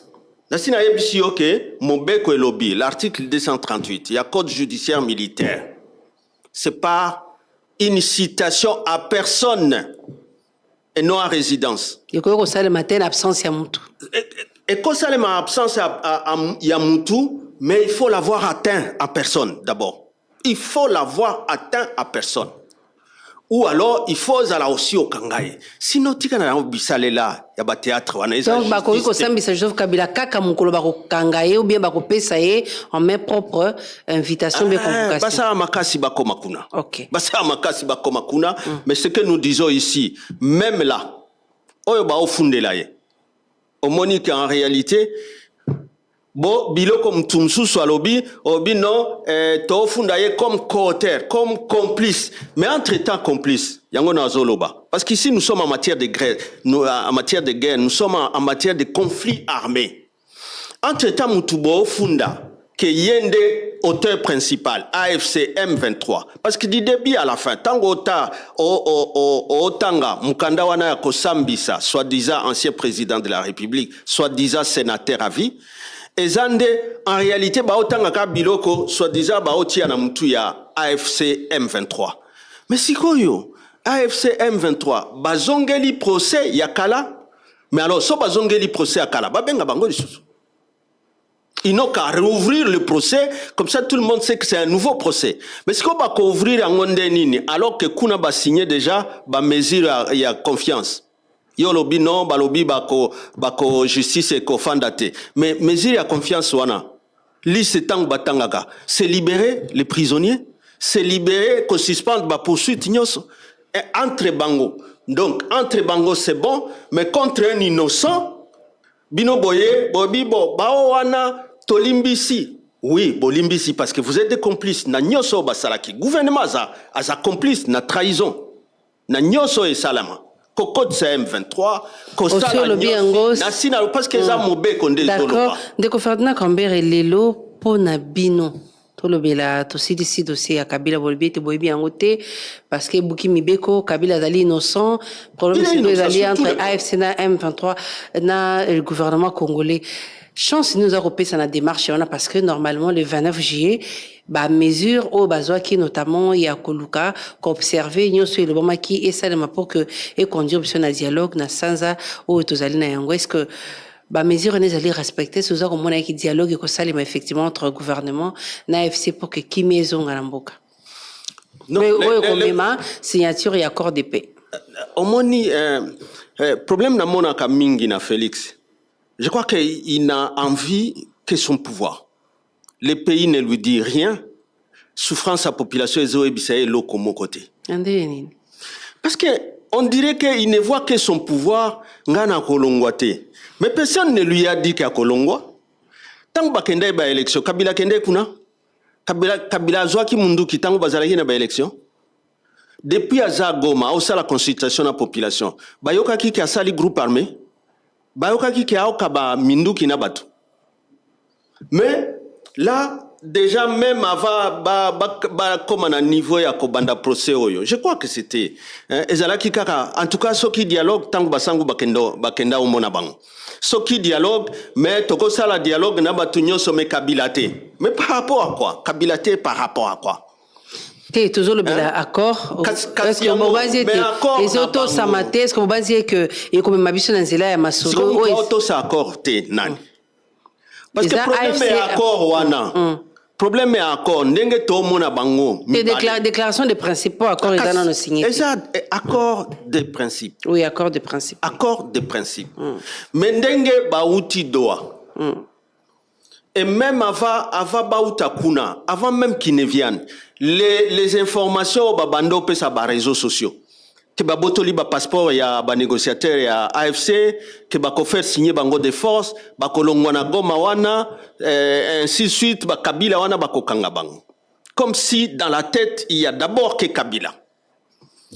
Nasina yebisi oke mobeko elobi l'article 238 il y a code judiciaire militaire. C'est pas une citation à personne et non à résidence. Yoko ko sale matin absence ya mutu. Et ko sale ma absence ya mutu mais il faut l'avoir atteint à personne d'abord. Il faut l'avoir atteint à personne. Ou alors il faut aller aussi au Kangaye. Sinon tika na bisale là ya ba théâtre wana eza. Donc ba ko sambisa Joseph Kabila kaka mukolo ba ko Kangaye ou bien ba ko pesa ye en main propre invitation bien convocation. Basa makasi ba koma kuna. OK. Basa makasi ba koma kuna mais ce que nous disons ici même là oyo ba ofundela ye. Au monique en réalité bon biloko mtumsusu alobi obi non to fundaye comme co-auteur comme complice mais entre-temps complice yango na zoloba parce qu'ici nous sommes en matière de guerre nous sommes en matière de conflit armé entre-temps mutubo funda que yende auteur principal AFC M23 parce que du début à la fin tango ta tanga mukanda wana ya kosambisa soi-disant ancien président de la République soi-disant sénateur à vie ezande en réalité ba otanga ka biloko soi-disant ba otia na mutu ya AFC M23 mais sikoyo AFC M23 bazongeli procès ya kala mais alors so bazongeli procès ya kala ba benga bango lisusu ils n'ont qu'à rouvrir le procès comme ça tout le monde sait que c'est un nouveau procès mais siko ba ko ouvrir ngonde nini alors que kuna ba signé déjà ba mesure ya confiance. Yo lobi non balobi bako justice et kofandate mais mesure ya confiance wana li setang batangaka c'est libérer les prisonniers c'est libérer ko suspendre ba poursuite nyoso entre bango donc entre bango c'est bon mais contre un innocent bino boye bobi bo bao wana tolimbisi oui bolimbisi parce que vous êtes des complices na nyoso basalaki gouvernement za complice na trahison na nyoso et salama Code CM23, parce que ça mobé condé. D'accord. Deko Ferdinand Kambere lelo pona bino. Tolobela to si dossier ya Kabila bolbi te boyebi angote parce que Buki Mibeko Kabila zali innocent. Problème c'est les alliés entre AFC na M23 na le gouvernement congolais. Chance nous a repéré ça la démarche on a parce que normalement le 29 juillet ba mesure au bazwa qui notamment il y a koluka qu'observer nyo sur le moment qui et ça pour que et conduire option à dialogue na sanza au tozali na yango est-ce que ba mesure les allez respecter ce genre au moins qui dialogue et que ça les effectivement entre gouvernement na FC pour que qui maison à l'amboka mais comme signature et accord de paix au moni problème na mona ka mingi na Félix. Je crois qu'il n'a envie que son pouvoir. Le pays ne lui dit rien. Souffrance à population et l'eau comme côté. Parce que on dirait qu'il ne voit que son pouvoir ngana kolongwate. Mais personne ne lui a dit qu'il y a kolongwa. Tant que bakende ba élection Kabila kende kuna Kabila azwaki munduki tango bazalaki na ba élection. Depuis aza Goma, au la consultation de la population, bayokaki ki asali groupe armé, bayokaki ki aokaba minduki na batu. Mais là, déjà même avant comme à un niveau ya kobanda procès oyo, je crois que c'était ezalaki kaka en tout cas soki dialogue tango basangu bakenda omona bango. Soki dialogue mais toko sala dialogue na batu nyonso me Kabila te. Mais par rapport à quoi? Kabila te par rapport à quoi? Et toujours le accord. Est-ce que vous basez les autos samate? Est-ce que vous basez que et comme ma biso nanzela ya masolo? Oui. Autos accord te nani? Parce que problème est accord wana. Problème est accord. Ndenge to mona bango. Déclaration de principe accord est dans nos signé. Accord de principe. Oui, accord de principe. Accord de principe. Mais ndenge bauti doa. Et même avant bauta kuna, avant même qu'ils ne viennent, les informations babando pe sa ba réseaux sociaux. Que ba botoli ba passeport ya ba négociateur ya AFC, que ba ko faire signer bango de force, ba kolongwana Goma wana, ainsi de suite, ba Kabila wana ba ko kanga bango. Comme si dans la tête il y a d'abord que Kabila.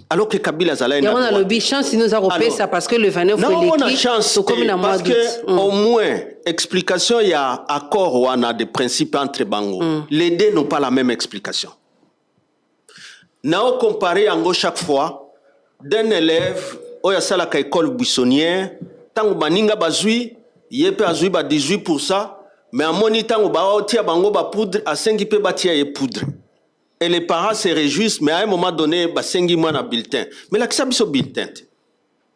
Alors que Kabila zala on a le chance si nous a repéré ça parce que le 29 non, on a chance parce que au moins explication il y a accord ou on a des principes entre bango. Les deux n'ont pas la même explication. Nao comparé en chaque fois d'un élève au ya sala ka école buissonnière tant baninga bazui yepe azui ba 18% mais en monitant ba tia bango ba poudre à 5 pe batia ye poudre. Et les parents se réjouissent, mais à un moment donné, bah, 5 mois na bulletin. Mais là, qui s'habille au bulletin?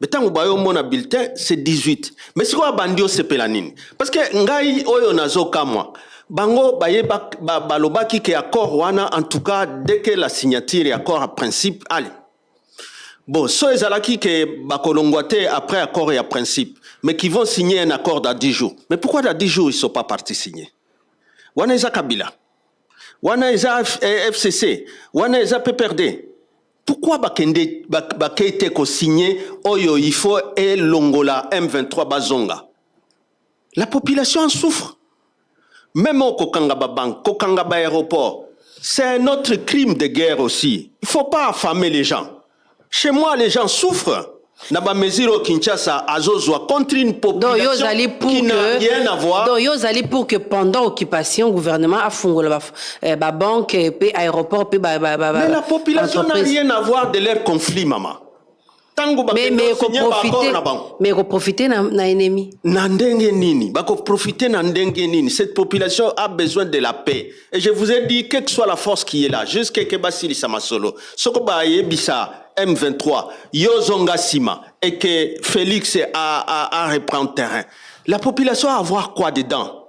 Mais tant que vous avez un bulletin, c'est 18. Mais si vous avez bandio, c'est pelanine. Parce que, ngai, oyo nazo kamwa. Bango, baye, balobaki ke accord wana, en tout cas, dès que la signature est accord à principe, allez. Bon, so ezalaki ke bakolongwate après accord et à principe, mais qui vont signer un accord dans 10 jours. Mais pourquoi dans 10 jours, ils ne sont pas partis signer? Wana eza Kabila. Wana eza FCC, wana eza PPRD. Pourquoi bakende ko signer oyo il faut et longola M23 bazonga? La population en souffre. Même au Kokanga Bank, Kokanga aéroport, c'est un autre crime de guerre aussi. Il faut pas affamer les gens. Chez moi, les gens souffrent. Naba mesiro Kinshasa azozwa contre une population qui n'a rien à voir. Donc yo zali pour que pendant l'occupation gouvernement a fungola ba banque pe aéroport pe ba. Mais la population n'a rien à voir de leur conflit maman. Mais profiter na ennemi. Na ndenge nini? Bako profiter na ndenge nini? Cette population a besoin de la paix. Et je vous ai dit quelle que soit la force qui est là, jusqu'à Kebasili Samasolo, soko ba yebisa M23, Yozonga Sima, et que Félix a reprendre terrain. La population a à voir quoi dedans?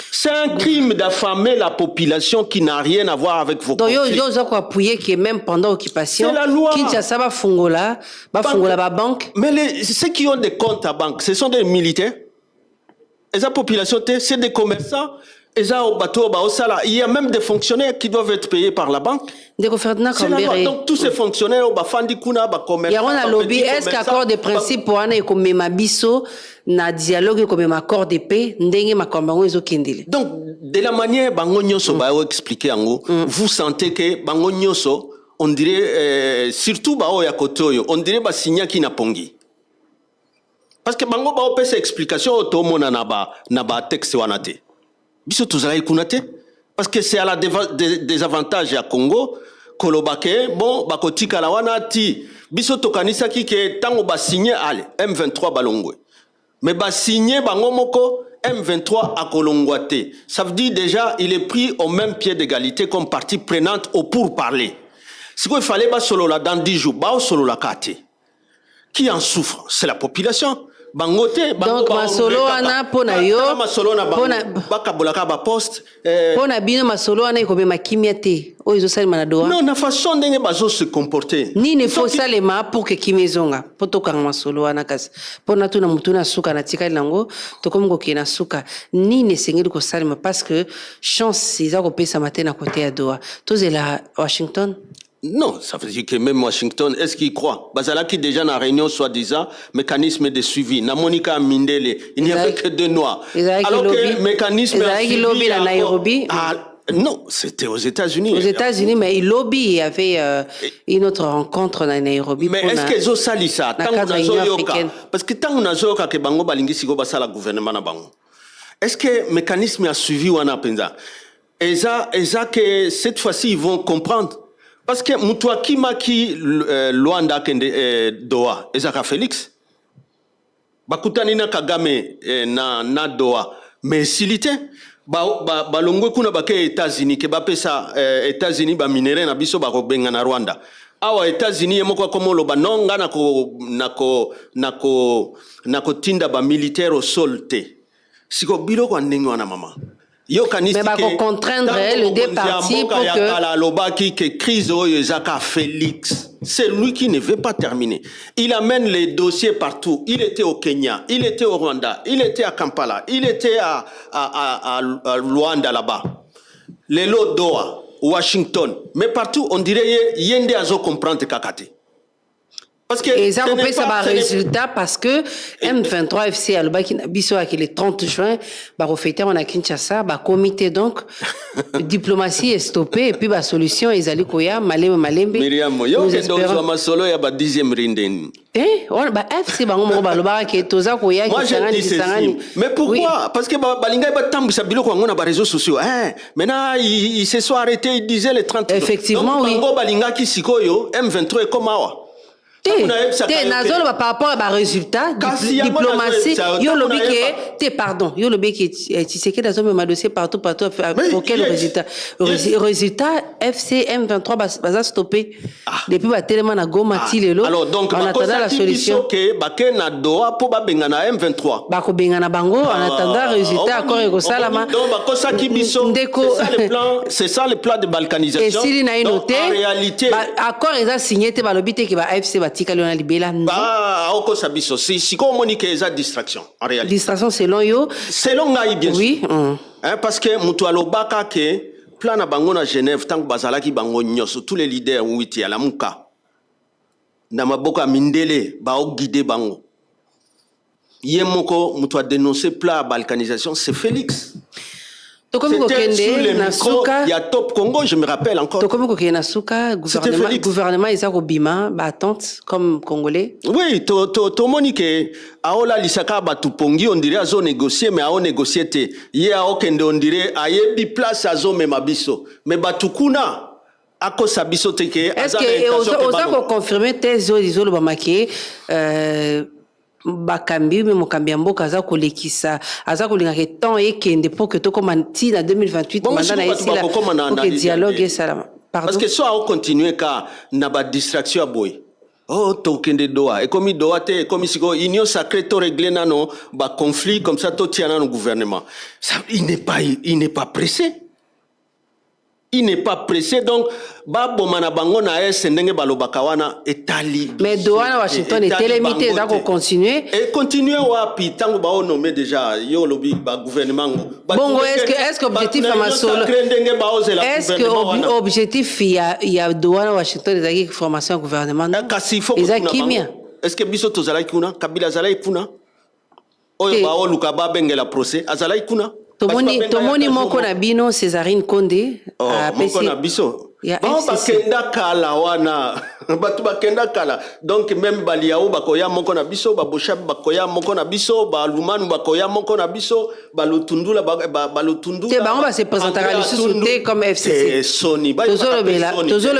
C'est un crime d'affamer la population qui n'a rien à voir avec vos conflits. Donc, ils ont appuyé que même pendant l'occupation, c'est la loi. Kinshasa va fungola ba banque. Mais ceux qui ont des comptes à banque, ce sont des militaires. Et la population, c'est des commerçants. Il y a même des fonctionnaires qui doivent être payés par la banque. C'est la loi. Donc tous ces fonctionnaires, il y a un lobby. Est-ce qu'accord de principe pour un comme ma biso na dialogue comme ma accord de paix ndenge makambango ezokendele. Donc de la manière bango nyonso ba expliquer ango, vous sentez que bango nyonso on dirait surtout ba ya kotoyo, on dirait ba signa ki na pongi. Parce que bango ba opesa explication automona na ba texte wanate. Biso tozala ikunate parce que c'est à la désavantage à Congo kolobake bon bakotika la wana ti biso tokanisa ki ke tango ba signer ale M23 balongwe mais ba signer bango moko M23 a kolongwate. Ça veut dire déjà il est pris au même pied d'égalité comme partie prenante au pourparler. Si il fallait ba solo là dans 10 jours ba solo la kate. Qui en souffre? C'est la population. Bangote, donc masolo ana pona yo pona bakabolaka ba poste pona bino masolo ana ikobe makimia te oyo sali manadoa non na façon ndenge bazo se comporter ni ne faut salema pour que kimezonga potoka masolo ana kasi pona tuna mutuna suka na tika lango to comme ko kina suka ni ne sengeli ko salema parce que chance iza ko pesa matena côté ya doa tozela Washington. Non, ça veut dire que même Washington, est-ce qu'il croit? Bazalaki déjà dans la réunion soi-disant, mécanisme de suivi. Na Monica Mindele, il n'y avait que 2 noirs. Alors que mécanisme de suivi, Non, c'était aux États-Unis. Aux États-Unis, mais il lobby. Il y avait une autre rencontre dans Nairobi. Mais est-ce que zo salisa tant qu'on a zoyoka parce que tant on a zoyoka que bango balingi siko basala gouvernement na bango. Est-ce que mécanisme a suivi wana penza? Eza que cette fois-ci ils vont comprendre parce que mutua kimaki Luanda kende Doha ezaka Félix. Bakutani na Kagame na Doha mais silité balongwe kuna bake États-Unis ke bapesa États-Unis ba minere na biso ba kobenga na Rwanda awa États-Unis yemoko komo loba nonga nako tinda ba militaire au sol te siko biloko ndenge wana mama yo kanisi mais ba contraindre les deux parties pour que la lobaki que crise oyo ezaka Félix. C'est lui qui ne veut pas terminer. Il amène les dossiers partout. Il était au Kenya, il était au Rwanda, il était à Kampala, il était à Luanda là-bas. Les lots Doha, Washington. Mais partout, on dirait yende azo comprendre kakate. Parce que et ça on ça va résultat parce que M23 FC alba qui biso avec le 30 juin ba refêter on a Kinshasa ba comité donc diplomatie est stoppée et puis ba solution ezali koya malembe Myriam yo kendo zo masolo ya ba 10e rindeni on ba FC ba ngomo ba loba ke toza koya kisangani mais pourquoi oui. Parce que balinga ba tambisa biloko ngo na ba réseaux sociaux maintenant ils se sont arrêtés ils disaient les 30 effectivement donc, oui bango balinga ki sikoyo M23 comme awa par rapport à résultat diplomatie yo lobi que pardon yo lobi que tu sais que dans un dossier partout pour quel résultat résultat FC M23 va stopper depuis ba tellement na Goma tilelo alors donc en attendant la solution que ba na Doha pour ba benga na M23 ba ko benga na bango en attendant résultat accord et salama donc ba kosa ki biso c'est ça le plan de balkanisation et si na noté en réalité accord est signé te ba lobi te que ba FC oko sabiso si ko monique eza distraction en réalité distraction selon yo selon ngai bien oui parce que mutu alobaka ke plan na bango na Genève tant bazalaki bango nyoso tous les leaders witi ala muka na maboko ya mindele ba o guider bango yemoko mutu a dénoncer plan balkanisation c'est Félix. C'était sur les micros, il y a Top Congo, je me rappelle encore. Gouvernement Isaac Obima, attente comme Congolais. Oui, to monique, aola lisaka batupongi, on dirait azo négocier, mais ao négocier te. Ye ao kende, on dirait ayebi place azo memabiso. Mais batukuna, ako sabiso teke. Est-ce que osako confirmer tes autres bamaki bakambi mais mokambi mboka aza kolekisa aza kolinga ke temps ekende pour que to komanti na 2028 mandat na esila pour que dialogue et salama parce que soit on continue ka na ba distraction aboy to kende Doha et comme Doha te comme siko union sacrée to régler nano ba conflit comme ça to tiana no gouvernement ça il n'est pas pressé. Il n'est pas pressé, donc babomana bango na ndenge balobaka wana etali. Mais Doha na Washington est limité, ça va continuer. Et continuer wapi tango ba nommé déjà yo lobi ba gouvernement. Bon, est-ce que objectif à masolo? Est-ce que objectif il y a Doha na Washington des formation gouvernement? Kasi faut est-ce que biso tozala kuna Kabila zala kuna? Oyo ba oluka ba bengela procès azala kuna? Tomoni moko na bino Césarine Condé moko na biso bakenda kala wana batu bakenda kala donc même baliao bakoya moko na biso babosha bakoya moko na biso balumanu bakoya moko na biso balutundula balutundula te bango ba se présentera le sous comme FCC Sony tozolo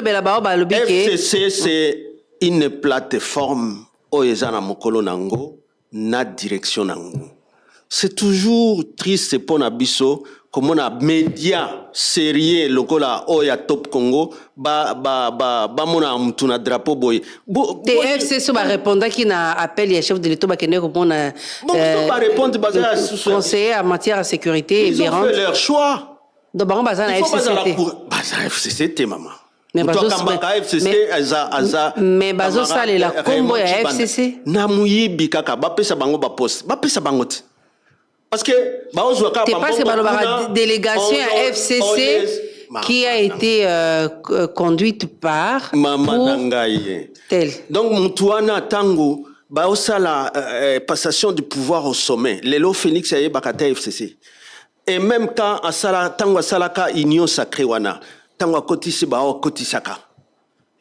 bela ba balobi ke FCC c'est une plateforme oyezana mokolo nango na direction nango. C'est toujours triste pour Nabiso comme on a média sérieux lokola oya Top Congo ba mona mutuna drapeau boy TFC so ba répondant qui na appel ya chef de l'État ba kene répondre ba répondre bazala conseiller en matière de sécurité et ils ont fait leur choix donc ba bazala FCC bazala FCC maman mais bazo sale la combo ya FCC na muyibi kaka ba pesa bango ba poste ba pesa bango te. Parce que la délégation à FCC qui a été conduite par tel. Donc Moutouana Tango la passation du pouvoir au sommet. Lelo Félix Aye Bakata FCC. et même quand asala tango asalaka union sacrée wana tango akotisi bao kotisaka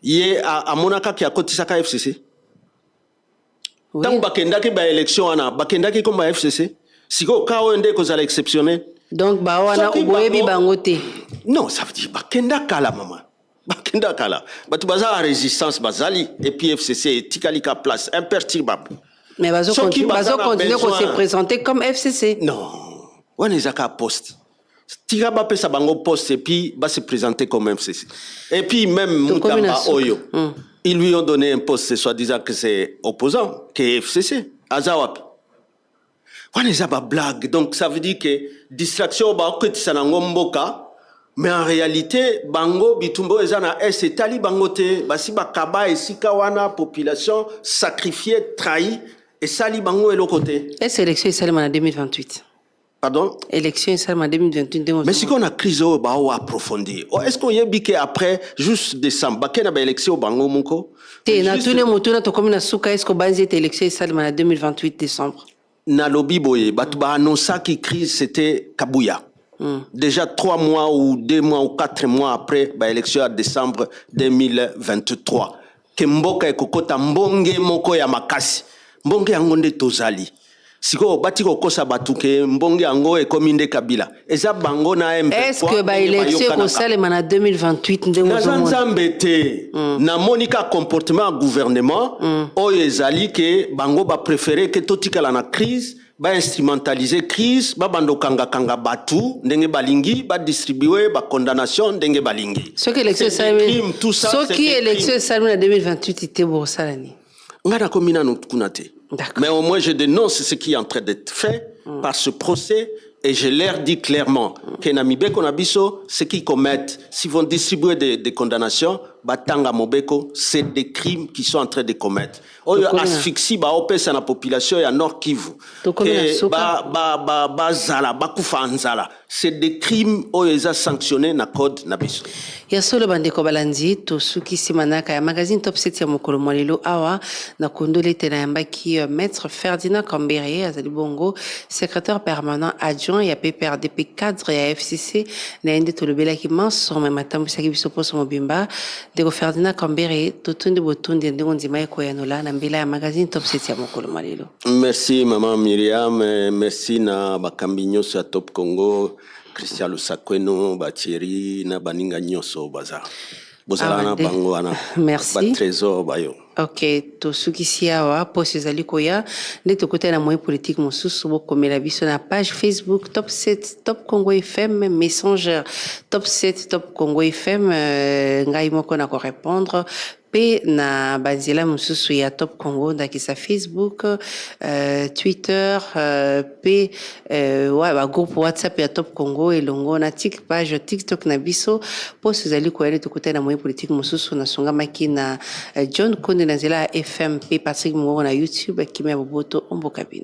ye amonaka ki akotisaka FCC tango bakendaki ba élection wana bakendaki comme ba FCC siko ka oyo nde kozala exceptionnel donc bawana oboyebi bango te non ça veut dire bakenda kala mama bakenda kala batu baza la résistance bazali et puis FCC tikalika place imperturbable mais bazo continuer ko se présenter comme FCC non on est à poste tira ba pesa bango poste et puis va se présenter comme FCC et puis même Moutamba Oyo ils lui ont donné un poste soi-disant que c'est opposant que FCC Azawapi on est à blague donc ça veut dire que distraction ba ko tisanango mboka mais en réalité bango bitumbo ezana est tali bangote basi bakaba esika wana population sacrifiée trahie et sali bango et le côté est élection seulement en 2028 pardon élection seulement en 2028 mais si qu'on a crise au bao approfondi est-ce qu'on y a biqué après juste décembre bakena ba élection bango monko te na tune mutuna to comme na suka est-ce qu'on base élection seulement en 2028 décembre na lobby boye batu ba annonça qui crise c'était Kabuya. Déjà 3 mois ou 2 mois ou 4 mois après l'élection à décembre 2023 que mboka ekokota mbonge moko ya makasi mbonge yango nde tozali siko batiko kosa batuke mbonge yango ekomi nde Kabila eza bango na MP3 est-ce que élection ko salema na 2028 nde nzambe te na monika comportement gouvernement oyo ezali ke bango ba préférer que totikala na crise ba instrumentaliser crise ba bando kanga batu ndenge balingi ba distribuer ba condamnation ndenge balingi ce que l'élection salme en 2028 était bon salani ngana komina no kunate mais au moins je dénonce ce qui est en train d'être fait par ce procès et je leur dis clairement que Namibeko Nabiso ce qu'ils commettent s'ils vont distribuer des condamnations batanga mobeko c'est des crimes qu'ils sont en train de commettre oyo asphyxie ba opesa na population ya Nord Kivu et ba zala ba kufa nzala c'est des crimes oyo eza sanctionnés na code na biso ya solo bandeko balandi to suki simanaka ya magazine Top 7 ya mokolo molelo awa na kondole tena yambaki maître Ferdinand Kambere azali bongo secrétaire permanent adjoint ya PPRDP cadre ya FCC na ende tolobelaki manso ma matambusaki biso poso mobimba de Ferdinand Kambere totunde botunde ndenge ndima eko ya nola na mbela ya magazine Top 7 ya mokolo molelo. Merci maman Myriam, merci na bakambi nyonso ya Top Congo, Christian Lusakweno, Batieri na baninga nyonso baza. Bozala na bango wana. Merci. Ba trésor bayo. Ok, to sukisi awa poste ezali koya nde tokote na moyen politique mosusu bokomela biso na page Facebook Top 7 Top Congo FM Messenger Top 7 Top Congo FM ngai moko na ko répondre pe na banzela mosusu ya Top Congo ndakisa Facebook Twitter pe ba groupe WhatsApp ya Top Congo elongo na page TikTok na biso poste ezali koya nde tokote na moyen politique mosusu na songa makina John Konde na nzela FMP Patrick Mungo na YouTube Kimia Boboto Ombokabino.